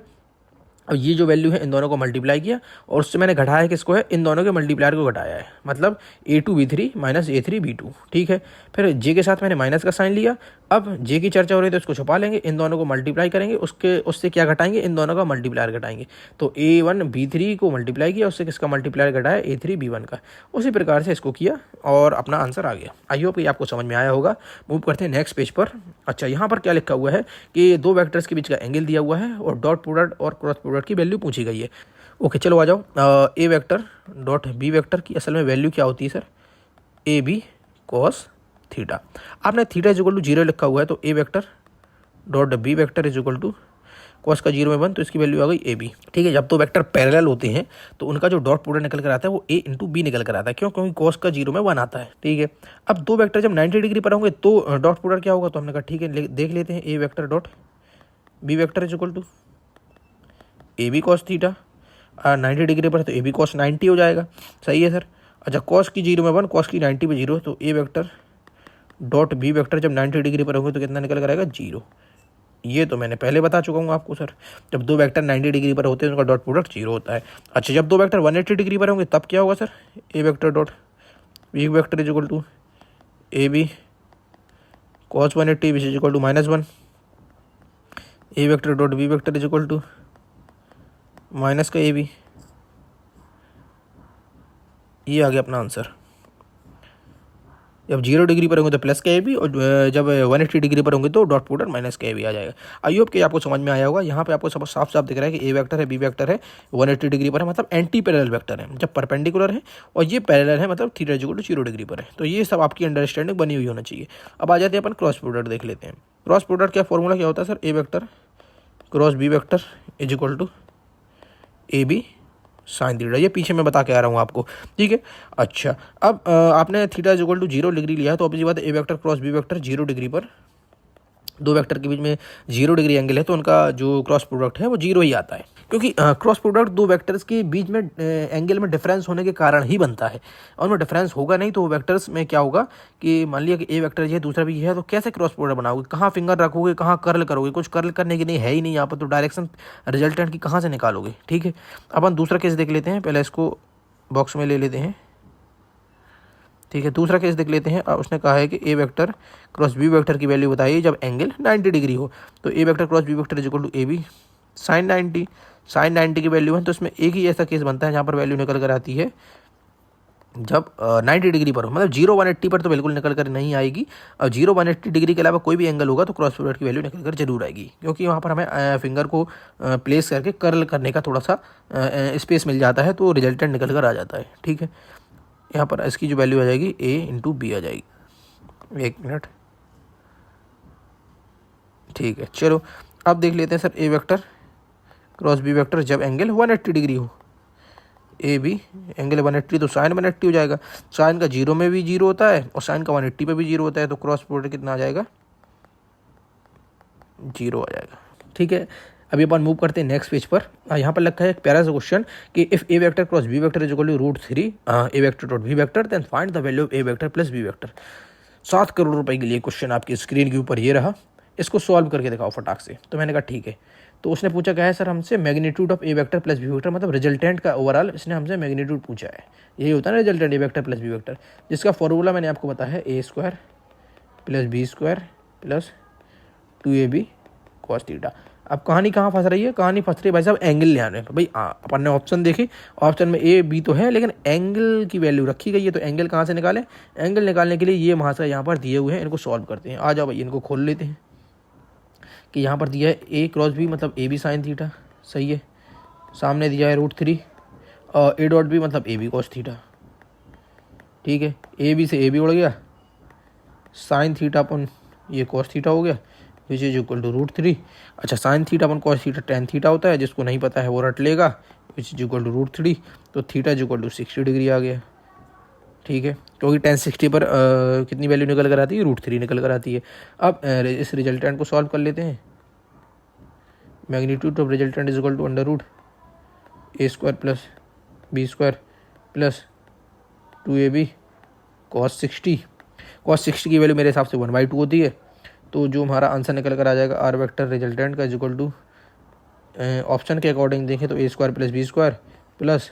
अब ये जो वैल्यू है इन दोनों को मल्टीप्लाई किया और उससे मैंने घटाया किसको है, इन दोनों के मल्टीप्लायर को घटाया है, मतलब A2B3 माइनस A3B2। ठीक है, फिर जे के साथ मैंने माइनस का साइन लिया। अब जे की चर्चा हो रही है तो उसको छुपा लेंगे, इन दोनों को मल्टीप्लाई करेंगे, उससे क्या घटाएंगे, इन दोनों का मल्टीप्लायर घटाएंगे। तो A1B3 को मल्टीप्लाई किया, उससे किसका मल्टीप्लायर घटाया, A3B1 का। उसी प्रकार से इसको किया और अपना आंसर आ गया। आई होप ये आपको समझ में आया होगा। मूव करते हैं नेक्स्ट पेज पर। अच्छा, यहाँ पर क्या लिखा हुआ है कि दो वेक्टर्स के बीच का एंगल दिया हुआ है और डॉट प्रोडक्ट और क्रॉस प्रोडक्ट की वैल्यू पूछी गई है। ओके, चलो आ जाओ। A vector dot B vector की असल में वैल्यू क्या होती है sir, A B cos theta. आपने थीटा इज इक्वल टू 0 लिखा हुआ है, तो A vector dot B vector is equal to cos का 0 में 1, तो इसकी वैल्यू आ गई ए बी। ठीक है, जब दो वेक्टर पैरेलल होते हैं तो उनका जो डॉट प्रोडक्ट निकल कर आता है वो ए इंटू बी निकल कर आता है। क्यों, क्योंकि कॉस का 0 में 1 आता है। ठीक है, अब दो वेक्टर जब 90 डिग्री पर होंगे तो डॉट प्रोडक्ट क्या होगा, तो हमने कहा ठीक है देख लेते हैं। A vector dot B vector is equal to A B cos theta, 90 degree पर तो ए बी कॉस 90 हो जाएगा। सही है सर। अच्छा, कॉस की 0 में 1, कॉस की 90 पे 0, तो A vector dot B vector जब 90 डिग्री पर होंगे तो कितना निकल कर आएगा, 0। ये तो मैंने पहले बता चुका हूँ आपको सर, जब दो वेक्टर 90 डिग्री पर होते हैं उनका डॉट प्रोडक्ट 0 होता है। अच्छा, जब दो वेक्टर 180 डिग्री पर होंगे तब क्या होगा sir, A vector dot B vector is equal to A B cos 180 which is equal to -1। A vector dot B vector is equal to minus का ए बी। ये आ गया अपना आंसर। जब 0 डिग्री पर होंगे तो प्लस का ए बी, और जब 180 डिग्री पर होंगे तो डॉट प्रोडक्ट माइनस का ए बी आ जाएगा। आई होप कि आपको समझ में आया होगा। यहाँ पे आपको सब साफ साफ दिख रहा है कि ए वेक्टर है, बी वेक्टर है, 180 डिग्री पर है, मतलब एंटी पैरेलल वेक्टर है जब परपेंडिकुलर है, और ये पैरेलल है मतलब थीटा इक्वल टू 0 डिग्री पर है। तो ये सब आपकी अंडरस्टैंडिंग बनी हुई होना चाहिए। अब आ जाते हैं अपन क्रॉस प्रोडक्ट देख लेते हैं। क्रॉस प्रोडक्ट का फॉर्मूला क्या होता है sir, A vector cross B vector is equal to A B sine theta. ये पीछे मैं बता के आ रहा हूँ आपको। ठीक है, अच्छा, अब आपने theta is equal to 0 degree लिया है, तो ऑब्वियसली बात है A vector cross B vector 0 degree पर, दो वेक्टर के बीच में 0 डिग्री एंगल है तो उनका जो क्रॉस प्रोडक्ट है वो 0 ही आता है, क्योंकि क्रॉस प्रोडक्ट दो वेक्टर्स के बीच में एंगल में डिफरेंस होने के कारण ही बनता है। और उनमें डिफरेंस होगा नहीं तो वेक्टर्स में क्या होगा कि मान लिया कि ए वेक्टर ये है दूसरा भी ये है, तो कैसे क्रॉस प्रोडक्ट बनाओगे, कहाँ फिंगर रखोगे, कहाँ कर्ल करोगे, कुछ कर्ल करने की नहीं है ही नहीं यहाँ पर, तो डायरेक्शन रिजल्टेंट की कहाँ से निकालोगे। ठीक है, अब हम दूसरा केस देख लेते हैं, पहले इसको बॉक्स में ले लेते हैं। ठीक है, दूसरा केस देख लेते हैं। उसने कहा है कि A vector cross B vector की वैल्यू बताइए जब एंगल 90 डिग्री हो, तो A vector cross B vector is equal to A B sine 90। Sine 90 की वैल्यू है, तो इसमें एक ही ऐसा केस बनता है जहाँ पर वैल्यू निकल कर आती है जब 90 डिग्री पर हो, मतलब 0 180 पर तो बिल्कुल निकल कर नहीं आएगी, और 0 180 डिग्री के अलावा कोई भी एंगल होगा तो क्रॉस प्रोडक्ट की वैल्यू निकल कर जरूर आएगी, क्योंकि वहाँ पर हमें फिंगर को प्लेस करके कर्ल करने का थोड़ा सा स्पेस मिल जाता है, तो रिजल्टेंट निकल कर आ जाता है। ठीक है, यहाँ पर इसकी जो वैल्यू आ जाएगी ए इंटू बी आ जाएगी। एक मिनट, ठीक है, चलो अब देख लेते हैं sir, A vector cross B vector जब एंगल 180 डिग्री हो, ए बी एंगल 180 तो साइन 180 हो जाएगा। साइन का 0 में भी 0 होता है और साइन का 180 पे भी 0 होता है, तो क्रॉस प्रोडक्ट कितना आ जाएगा, 0 आ जाएगा। ठीक है, अभी अपन मूव करते हैं नेक्स्ट पेज पर। यहाँ पर लिखा है एक प्यारा सा क्वेश्चन कि if A vector cross B vector is equal to √3 A vector dot B vector then find the value of A vector plus B vector. 7 crore रुपए के लिए क्वेश्चन आपकी स्क्रीन के ऊपर ये रहा, इसको सॉल्व करके दिखाओ फटाक से। तो मैंने कहा ठीक है, तो उसने पूछा क्या है सर हमसे, magnitude of A vector plus B vector, मतलब रिजल्टेंट का ओवरऑल इसने हमसे मैग्नीट्यूड पूछा है। यही होता है ना resultant, A vector plus B vector, जिसका फॉर्मूला मैंने आपको बताया है A square plus B square plus 2ab cos theta. अब कहानी कहाँ फंस रही है, कहानी फंस रही है भाई साहब एंगल ले आने पर। भाई अपन ने ऑप्शन देखे, ऑप्शन में ए बी तो है लेकिन एंगल की वैल्यू रखी गई है, तो एंगल कहाँ से निकालें। एंगल निकालने के लिए ये वहाँ से यहाँ पर दिए हुए हैं, इनको सॉल्व करते हैं। आ जाओ भाई, इनको खोल लेते हैं। कि यहाँ पर दिया है ए क्रॉस बी मतलब ए बी साइन थीटा, सही है। सामने दिया है √3 और ए डॉट बी मतलब ए बी कॉस थीटा, ठीक है। ए बी से ए बी उड़ गया, साइन थीटा अपन ये कॉस थीटा हो गया, विच इज इक्वल टू √3। अच्छा, साइन थीटा अपन कॉस थीटा टेन थीटा होता है, जिसको नहीं पता है वो रट लेगा, विच इज इक्वल टू √3। तो theta is equal to 60 degree आ गया, ठीक है, क्योंकि 1060 पर कितनी वैल्यू निकल कर आती है, √3 निकल कर आती है। अब इस रिजल्टेंट को सॉल्व कर लेते हैं। Magnitude of resultant is equal to √a² plus b² plus 2ab cos 60 की वैल्यू मेरे हिसाब से 1/2 होती है। तो जो हमारा आंसर निकल कर आ जाएगा आर वेक्टर रिजल्टेंट का इज इक्वल टू, ऑप्शन के अकॉर्डिंग देखें तो a² प्लस b² प्लस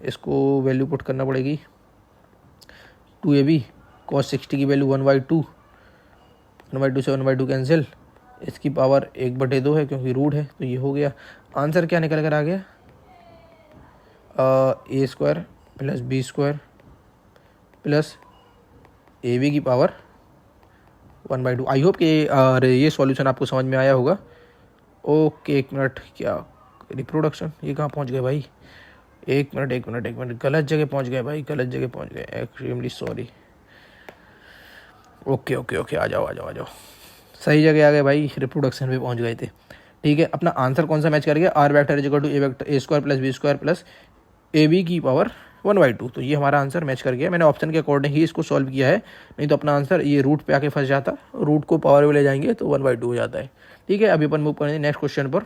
इसको वैल्यू पुट करना पड़ेगी 2ab cos 60 की वैल्यू 1/2 से 1/2 कैंसिल, इसकी पावर 1/2 है क्योंकि रूट है, तो ये हो गया। आंसर क्या निकल कर आ गया, a² plus b² plus ab की पावर 1/2। आई होप कि ये सॉल्यूशन आपको समझ में आया होगा। ओके, एक मिनट, क्या रिप्रोडक्शन, ये कहाँ पहुँच गए भाई, एक मिनट, गलत जगह पहुँच गए भाई, गलत जगह पहुँच गए, एक्सट्रीमली सॉरी। ओके, आ जाओ, सही जगह आ गए भाई, रिप्रोडक्शन पे पहुँच गए थे, ठीक है। अपना आंसर कौन सा मैच कर गया, R vector is equal to a² plus b² plus ab की पावर 1/2। तो ये हमारा आंसर मैच कर गया। मैंने ऑप्शन के अकॉर्डिंग ही इसको सॉल्व किया है, नहीं तो अपना आंसर ये रूट पे आके फंस जाता, रूट को पावर में ले जाएंगे तो 1/2 हो जाता है, ठीक है। अभी अपन मूव करेंगे नेक्स्ट क्वेश्चन पर।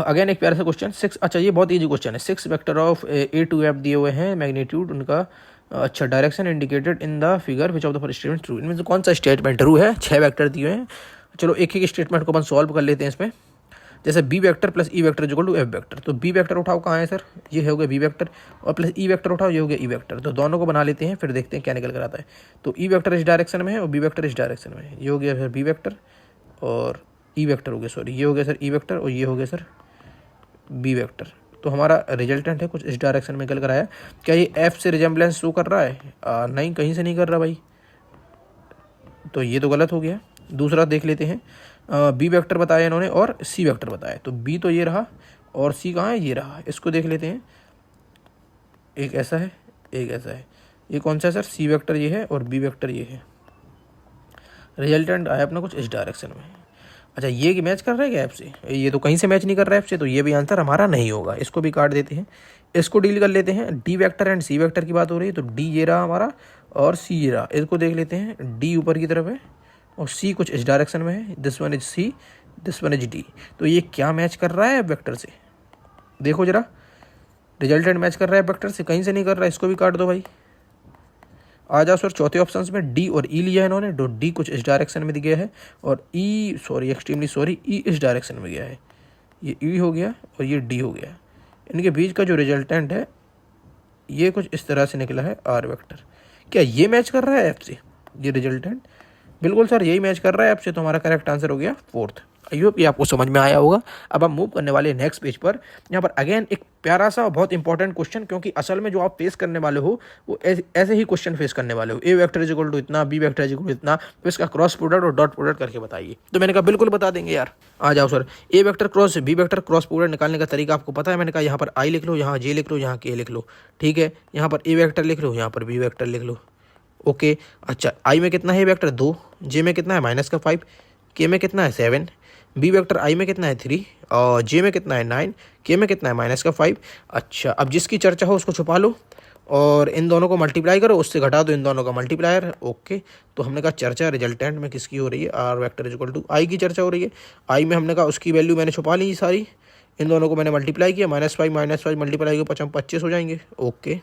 अगेन एक प्यारा सा क्वेश्चन 6, अच्छा ये बहुत ईजी क्वेश्चन है। 6 vector of a to f दिए हुए हैं, मैग्नीट्यूड उनका, अच्छा direction indicated in the figure which of the following statement true. इनमें से कौन सा स्टेटमेंट ट्रू है, 6 वेक्टर दिए हैं। चलो एक एक स्टेटमेंट को अपन सॉल्व कर लेते हैं इसमें। जैसे B vector plus E vector equal to F vector, तो बी वेक्टर उठाओ कहाँ है सर, ये हो गया बी वेक्टर, और प्लस ई वेक्टर उठाओ, ये हो गया ई वेक्टर। तो दोनों को बना लेते हैं, फिर देखते हैं क्या निकल कर आता है। तो ई वेक्टर इस डायरेक्शन में है और बी वेक्टर इस डायरेक्शन में है, ये हो गया सर बी वेक्टर और ई वेक्टर हो गया, सॉरी ये हो गया सर ई वेक्टर और ये हो गया सर बी वेक्टर। तो हमारा रिजल्टेंट है कुछ इस डायरेक्शन में निकल कर आया। क्या ये एफ से रिजेम्बलेंस शो कर रहा है, नहीं, कहीं से नहीं कर रहा भाई, तो ये तो गलत हो गया। दूसरा देख लेते हैं, बी वेक्टर बताया इन्होंने और सी वेक्टर बताया, तो बी तो ये रहा और सी कहाँ है, ये रहा। इसको देख लेते हैं, एक ऐसा है एक ऐसा है, ये कौन सा है सर, सी वेक्टर ये है और बी वेक्टर ये है। रिजल्टेंट आया अपना कुछ इस डायरेक्शन में। अच्छा, ये मैच कर रहा है क्या ऐप से, ये तो कहीं से मैच नहीं कर रहा है ऐप से, तो ये भी आंसर हमारा नहीं होगा। इसको भी काट देते हैं, इसको डील कर लेते हैं। D vector and C vector की बात हो रही है, तो डी ये रहा हमारा और सी ये रहा। इसको देख लेते हैं, डी ऊपर की तरफ है और सी कुछ इस डायरेक्शन में है, this one is C, this one is D. तो ये क्या मैच कर रहा है वेक्टर से, देखो जरा, रिजल्टेंट मैच कर रहा है वेक्टर से, कहीं से नहीं कर रहा है। इसको भी काट दो भाई। आ जाओ सर चौथे ऑप्शन में, डी और ई लिया है इन्होंने, तो डी कुछ इस डायरेक्शन में गया है और ई, सॉरी एक्सट्रीमली सॉरी, ई इस डायरेक्शन में गया है, ये ई हो गया और ये डी हो गया। इनके बीच का जो रिजल्टेंट है ये कुछ इस तरह से निकला है आर वेक्टर। क्या ये मैच कर रहा है ऐप से, ये रिजल्टेंट? बिल्कुल सर, यही मैच कर रहा है ऐप से, तो हमारा करेक्ट आंसर हो गया 4th। आई होप ये आपको समझ में आया होगा। अब हम मूव करने वाले नेक्स्ट पेज पर। यहाँ पर अगेन एक प्यारा सा बहुत इंपॉर्टेंट क्वेश्चन, क्योंकि असल में जो आप फेस करने वाले हो वो ऐसे ही क्वेश्चन फेस करने वाले हो। A vector is equal to इतना, B vector is equal to इतना, तो इसका क्रॉस प्रोडक्ट और डॉट प्रोडक्ट करके बताइए। तो मैंने कहा बिल्कुल बता देंगे यार। आ जाओ sir, A vector cross B vector cross product निकालने का तरीका आपको पता है। मैंने कहा यहाँ पर आई लिख लो, यहाँ जे लिख लो, यहाँ के लिख लो, ठीक है। यहाँ पर ए वेक्टर लिख लो, यहाँ पर बी वेक्टर लिख लो, ओके। अच्छा, आई में कितना है वेक्टर 2, जे में कितना है -5, के में कितना है 7, बी वेक्टर आई में कितना है 3 और जे में कितना है 9, के में कितना है -5। अच्छा, अब जिसकी चर्चा हो उसको छुपा लो और इन दोनों को मल्टीप्लाई करो, उससे घटा दो इन दोनों का मल्टीप्लायर, ओके। तो हमने कहा चर्चा रिजल्टेंट में किसकी हो रही है, R vector is equal to I की चर्चा हो रही है। आई में हमने कहा उसकी वैल्यू मैंने छुपा ली सारी, इन दोनों को मैंने मल्टीप्लाई किया, -5 मल्टीप्लाई किया 25 हो जाएंगे, ओके।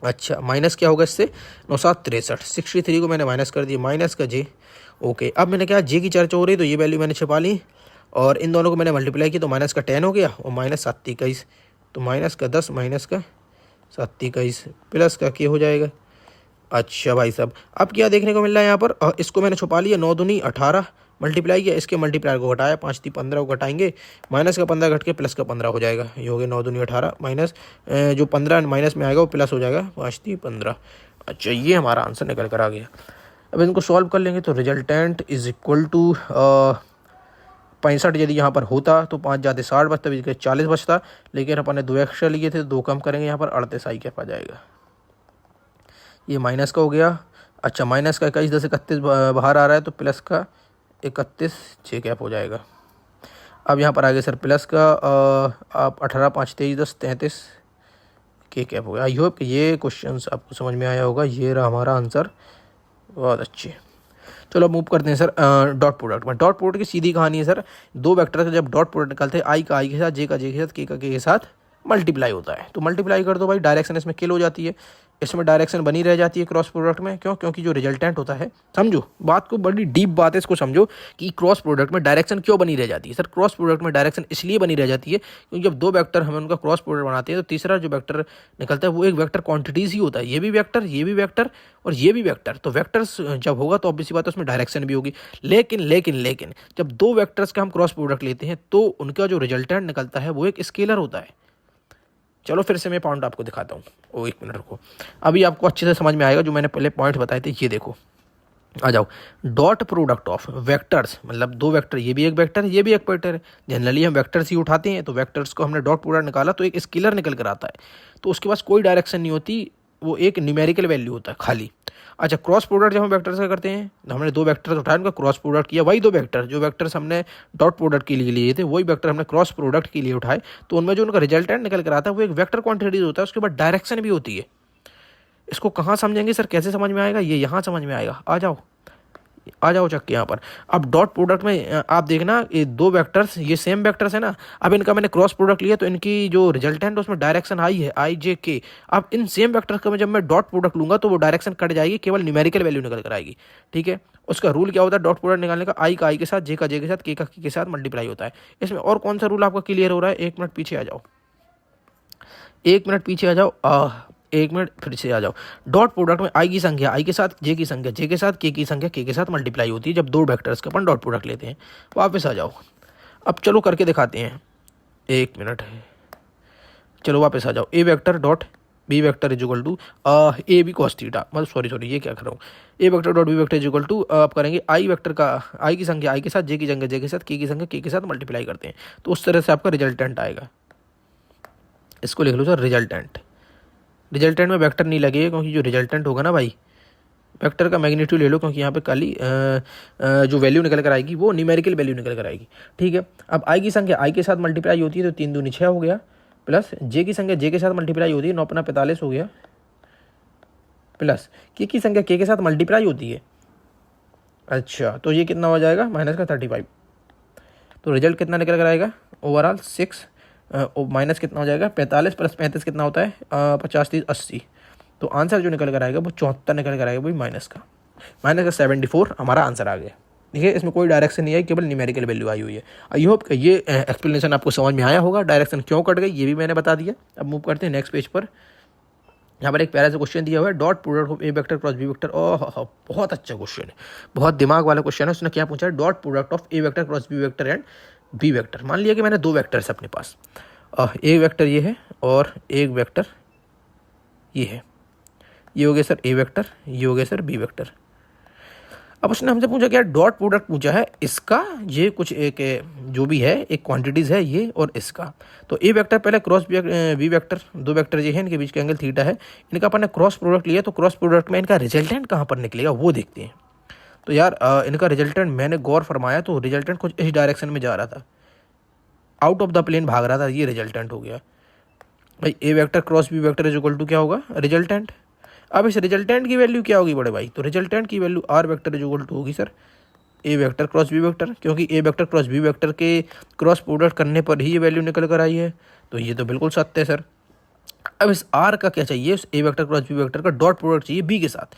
अच्छा, माइनस क्या होगा इससे, 9 7 63, 63 को मैंने माइनस कर दिया, माइनस का जे, ओके। अब मैंने क्या, जे की चर्चा हो रही, तो ये वैल्यू मैंने छुपा ली और इन दोनों को मैंने मल्टीप्लाई किया, तो माइनस का 10 हो गया और -7 21, तो माइनस का 10 माइनस का 7 21 प्लस का के हो जाएगा। अच्छा भाई साहब, अब क्या देखने को मिल रहा है यहाँ पर, इसको मैंने छुपा लिया, 9 दूनी 18 मल्टीप्लाई किया, इसके मल्टीप्लायर को घटाया, 5 3 15 को घटाएंगे, माइनस का 15 घट के प्लस का 15 हो जाएगा, ये हो गया 9 दूनी 18 माइनस जो 15 माइनस में आएगा वो प्लस हो जाएगा, 5 3 15। अच्छा, ये हमारा आंसर निकल कर आ गया। अब इनको सॉल्व कर लेंगे तो रिजल्टेंट इज इक्वल टू 65 यदि यहाँ पर होता तो 5 जाते 60 बचता, 40 बचता, लेकिन अपन ने 2 एक्स्ट्रा लिए थे तो 2 कम करेंगे, यहाँ पर 38 आई कैप आ जाएगा। ये माइनस का हो गया। अच्छा, माइनस का 21 10 31 बाहर आ रहा है तो प्लस का 31 6 कैप हो जाएगा। अब यहाँ पर आगे सर प्लस का आप 18 5 23 10 33 के कैप हो गया। आई होप कि ये क्वेश्चन आपको समझ में आया होगा। ये रहा हमारा आंसर, बहुत अच्छे। चलो अब मूव करते हैं सर डॉट प्रोडक्ट में। डॉट प्रोडक्ट की सीधी कहानी है सर, दो वेक्टर का जब डॉट प्रोडक्ट निकालते हैं आई का आई के साथ, जे का जे के साथ, के का के साथ मल्टीप्लाई होता है। तो मल्टीप्लाई कर दो भाई, डायरेक्शन इसमें किल हो जाती है, इसमें डायरेक्शन बनी रह जाती है क्रॉस प्रोडक्ट में। क्यों? क्योंकि जो रिजल्टेंट होता है, समझो बात को, बड़ी डीप बात है, इसको समझो कि क्रॉस प्रोडक्ट में डायरेक्शन क्यों बनी रह जाती है। सर क्रॉस प्रोडक्ट में डायरेक्शन इसलिए बनी रह जाती है क्योंकि जब दो वेक्टर हम उनका क्रॉस प्रोडक्ट बनाते हैं तो तीसरा जो वेक्टर निकलता है वो एक वेक्टर क्वांटिटीज ही होता है। ये भी वेक्टर, ये भी वेक्टर और ये भी वेक्टर। तो वेक्टर्स जब होगा तो ऑब्वियसली बात है उसमें डायरेक्शन भी होगी। लेकिन लेकिन लेकिन जब दो वेक्टर्स का हम क्रॉस प्रोडक्ट लेते हैं तो उनका जो रिजल्टेंट निकलता है वो एक स्केलर होता है। चलो फिर से मैं पॉइंट आपको दिखाता हूँ, वो 1 मिनट रुको, अभी आपको अच्छे से समझ में आएगा जो मैंने पहले पॉइंट बताए थे। ये देखो, आ जाओ, डॉट प्रोडक्ट ऑफ वेक्टर्स, मतलब दो वेक्टर, ये भी एक वेक्टर, ये भी एक वेक्टर है। जनरली हम वेक्टर्स ही उठाते हैं, तो वेक्टर्स को हमने डॉट प्रोडक्ट निकाला तो एक स्केलर निकल कर आता है, तो उसके पास कोई डायरेक्शन नहीं होती, वो एक न्यूमेरिकल वैल्यू होता है खाली। अच्छा, क्रॉस प्रोडक्ट जब हम वेक्टर्स का करते हैं, हमने दो वेक्टर्स उठाए, उनका क्रॉस प्रोडक्ट किया, वही दो वेक्टर जो वेक्टर्स हमने डॉट प्रोडक्ट के लिए लिए थे वही वेक्टर हमने क्रॉस प्रोडक्ट के लिए उठाए, तो उनमें जो उनका रिजल्टेंट निकल कर आता है वो एक वेक्टर क्वांटिटीज होता है, उसके बाद डायरेक्शन भी होती है। इसको कहाँ समझेंगे सर, कैसे समझ में आएगा? ये यहाँ समझ में आएगा। आ जाओ आ जाओ चक्के यहाँ पर। अब डॉट प्रोडक्ट में आप देखना, ये दो वेक्टर्स, ये सेम वेक्टर्स है ना, अब इनका मैंने क्रॉस प्रोडक्ट लिया तो इनकी जो रिजल्टेंट उसमें डायरेक्शन आई है, आई जे के। अब इन सेम वेक्टर्स का जब मैं डॉट प्रोडक्ट लूंगा तो वो डायरेक्शन कट जाएगी, केवल न्यूमेरिकल वैल्यू निकल कर आएगी। ठीक है, उसका रूल क्या होता है डॉट प्रोडक्ट निकालने का? आई का आई के साथ, जे का जे के साथ, के का के साथ मल्टीप्लाई होता है। इसमें और कौन सा रूल आपका क्लियर हो रहा है? 1 मिनट पीछे आ जाओ, 1 मिनट पीछे आ जाओ, 1 मिनट फिर से आ जाओ। डॉट प्रोडक्ट में आई की संख्या आई के साथ, जे की संख्या जे के साथ, के की संख्या के साथ मल्टीप्लाई होती है जब दो वेक्टर्स का अपन डॉट प्रोडक्ट लेते हैं। वापस आ जाओ, अब चलो करके दिखाते हैं, 1 मिनट, चलो वापस आ जाओ। A vector dot B vector is equal to A B cos theta, मतलब सॉरी ये क्या कर रहा हूँ, A vector dot B vector is equal to, आप करेंगे आई वेक्टर का आई की संख्या आई के साथ, जे की संख्या जे के साथ, के की संख्या के साथ मल्टीप्लाई करते हैं, तो उस तरह से आपका रिजल्टेंट आएगा। इसको लिख लो सर रिजल्टेंट। रिजल्टेंट में वेक्टर नहीं लगेगा क्योंकि जो रिजल्टेंट होगा ना भाई, वेक्टर का मैग्नीट्यूड ले लो क्योंकि यहाँ पे खाली जो वैल्यू निकल कर आएगी वो न्यूमेरिकल वैल्यू निकल कर आएगी। ठीक है, अब आई की संख्या आई के साथ मल्टीप्लाई होती है तो 3 दूनी 6 हो गया, प्लस जे की संख्या जे के साथ मल्टीप्लाई होती है 9 अपना 45 हो गया, प्लस के की संख्या के साथ मल्टीप्लाई होती है। अच्छा, तो ये कितना हो जाएगा? माइनस का 35। तो रिजल्ट कितना निकल कर आएगा? ओवरऑल 6 माइनस कितना हो जाएगा? 45 प्लस 35 कितना होता है? 50 30 80। तो आंसर जो निकल कर आएगा वो 74 निकल कर आएगा, वही माइनस का 74 हमारा आंसर आ गया। देखिए इसमें कोई डायरेक्शन नहीं आई, केवल न्यूमेरिकल वैल्यू आई हुई है। आई होप ये एक्सप्लेनेशन आपको समझ में आया होगा। डायरेक्शन क्यों कट गई ये भी मैंने बता दिया। अब मूव करते हैं नेक्स्ट पेज पर। यहाँ पर एक प्यारा सा क्वेश्चन दिया हुआ है, dot product of A vector cross B vector. Oh बहुत अच्छा क्वेश्चन है, बहुत दिमाग वाला क्वेश्चन है। उसने क्या पूछा है? Dot product of A vector cross B vector and B vector. मान लिया कि मैंने दो वेक्टर्स अपने पास, एक वेक्टर ये है और एक वेक्टर ये है, ये हो गया सर ए वेक्टर, ये हो गया सर बी वेक्टर। अब उसने हमसे पूछा क्या? डॉट प्रोडक्ट पूछा है इसका, ये कुछ एक जो भी है एक क्वांटिटीज़ है ये और इसका। तो ए वेक्टर पहले क्रॉस बी वेक्टर, दो वेक्टर ये है, इनके बीच का एंगल थीटा है, इनका अपन ने क्रॉस प्रोडक्ट लिया, तो क्रॉस प्रोडक्ट में इनका रिजल्टेंट कहाँ पर निकलेगा वो देखते हैं। तो यार इनका रिजल्टेंट मैंने गौर फरमाया तो रिजल्टेंट कुछ इस डायरेक्शन में जा रहा था, आउट ऑफ द प्लेन भाग रहा था, ये रिजल्टेंट हो गया भाई। A vector cross B vector is equal to क्या होगा? रिजल्टेंट। अब इस रिजल्टेंट की वैल्यू क्या होगी बड़े भाई? तो रिजल्टेंट की value R vector is equal to होगी sir A vector cross B vector, क्योंकि A vector cross B vector के क्रॉस प्रोडक्ट करने पर ही ये वैल्यू निकल कर आई है, तो ये तो बिल्कुल सत्य है सर। अब इस आर का क्या चाहिए? इस ए वेक्टर क्रॉस बी वेक्टर का डॉट प्रोडक्ट चाहिए बी के साथ।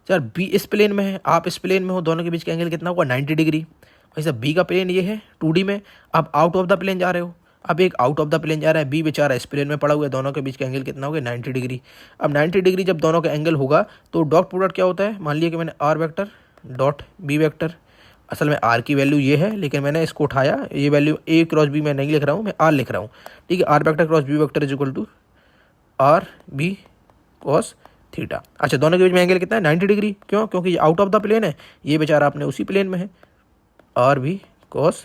सर बी इस प्लेन में है, आप इस प्लेन में हो, दोनों के बीच का एंगल कितना होगा? 90 डिग्री। भाई साहब बी का प्लेन ये है 2D में, आप आउट ऑफ द प्लेन जा रहे हो, अब एक आउट ऑफ द प्लेन जा रहा है, बी बेचारा इस प्लेन में पड़ा हुआ है, दोनों के बीच का एंगल कितना हो गया? 90 डिग्री। अब 90 डिग्री जब दोनों का एंगल होगा तो डॉट प्रोडक्ट क्या होता है? मान लिया कि मैंने R vector dot B vector, असल में आर की वैल्यू ये है लेकिन मैंने इसको उठाया, ये वैल्यू ए क्रॉस बी मैं नहीं लिख रहा हूँ, मैं आर लिख रहा हूँ। ठीक है, R vector cross B vector is equal to R B cos theta. अच्छा, दोनों के बीच में एंगल कितना है 90 डिग्री। क्यों? क्योंकि ये आउट ऑफ द प्लेन है, ये बेचारा अपने उसी प्लेन में है। और भी cos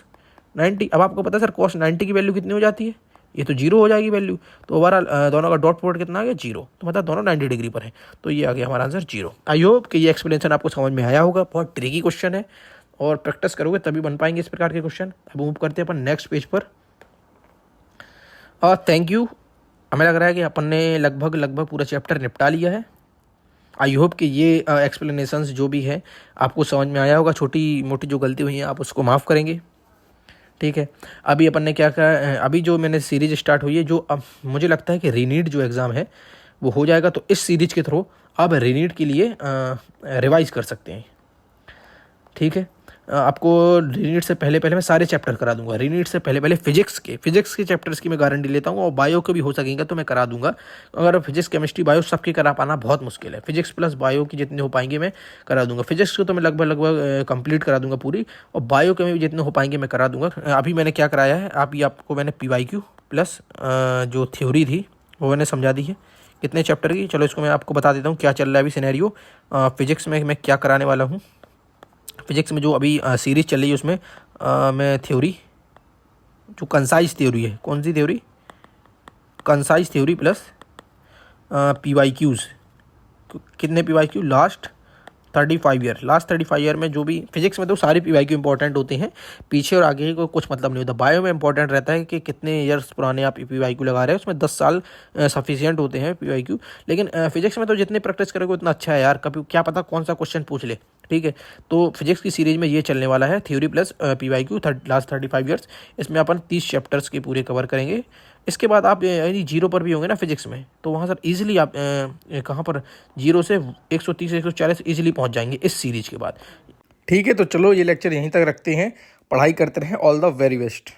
90। अब आपको पता है सर cos 90 की वैल्यू कितनी हो जाती है, ये तो जीरो हो जाएगी वैल्यू। तो ओवरऑल दोनों का डॉट प्रोडक्ट कितना आ गया, जीरो। तो मतलब दोनों 90 डिग्री पर है, तो ये आ गया हमारा आंसर जीरो। आई होप कि ये एक्सप्लेनेशन आपको समझ में आया होगा। बहुत ट्रिकी क्वेश्चन है और प्रैक्टिस करोगे तभी बन पाएंगे इस प्रकार के क्वेश्चन। अब मूव करते हैं अपन नेक्स्ट पेज पर। और थैंक यू, हमें लग रहा है कि अपन ने लगभग पूरा चैप्टर निपटा लिया है। आई होप कि ये एक्सप्लेनेशंस जो भी है आपको समझ में आया होगा। छोटी मोटी जो गलती हुई है आप उसको माफ़ करेंगे, ठीक है। अभी अपन ने क्या कहा, अभी जो मैंने सीरीज स्टार्ट हुई है, जो अब मुझे लगता है कि रीनीट जो एग्ज़ाम है वो हो जाएगा, तो इस सीरीज के थ्रू अब रीनीट के लिए रिवाइज कर सकते हैं, ठीक है। आपको रीनीट से पहले मैं सारे चैप्टर करा दूंगा। रीनीट से पहले फिजिक्स के चैप्टर्स की मैं गारंटी लेता हूँ, और बायो के भी हो सकेंगे तो मैं करा दूंगा। अगर फिजिक्स केमिस्ट्री बायो सबके करा पाना बहुत मुश्किल है, फिजिक्स प्लस बायो की जितने हो पाएंगे मैं करा दूंगा। फिजिक्स को तो मैं लगभग कंप्लीट करा दूंगा पूरी, और बायो के में भी जितने हो पाएंगे मैं करा दूंगा। अभी मैंने क्या कराया है, आपको मैंने PYQ प्लस जो थ्योरी थी वो मैंने समझा दी है कितने चैप्टर की। चलो इसको मैं आपको बता देता हूँ क्या चल रहा है अभी सिनेरियो। फिजिक्स में मैं क्या कराने वाला हूँ। फिजिक्स में जो अभी सीरीज चल रही है उसमें मैं थ्योरी, जो कंसाइज थ्योरी है, कौन सी theory, concise theory plus PYQs। कितने PYQ, लास्ट 35 ईयर में जो भी फिजिक्स में तो सारे PYQ इंपॉर्टेंट होते हैं, पीछे और आगे को कुछ मतलब नहीं होता। बायो में इंपॉर्टेंट रहता है कि कितने ईयर्स पुराने आप PYQ लगा रहे हैं, उसमें 10 साल सफिशियंट होते हैं PYQ। लेकिन फिजिक्स में तो जितनी प्रैक्टिस करोगे उतना अच्छा है यार, कभी क्या पता कौन सा क्वेश्चन पूछ ले, ठीक है। तो फिजिक्स की सीरीज में ये चलने वाला है, theory plus PYQ last 35 years. इसमें अपन 30 चैप्टर्स के पूरे कवर करेंगे। इसके बाद आप यदि जीरो पर भी होंगे ना फिजिक्स में, तो वहाँ सर इजीली आप कहाँ पर जीरो से 130 140 इजीली पहुँच जाएंगे इस सीरीज के बाद, ठीक है। तो चलो ये लेक्चर यहीं तक रखते हैं, पढ़ाई करते रहें। All the very best.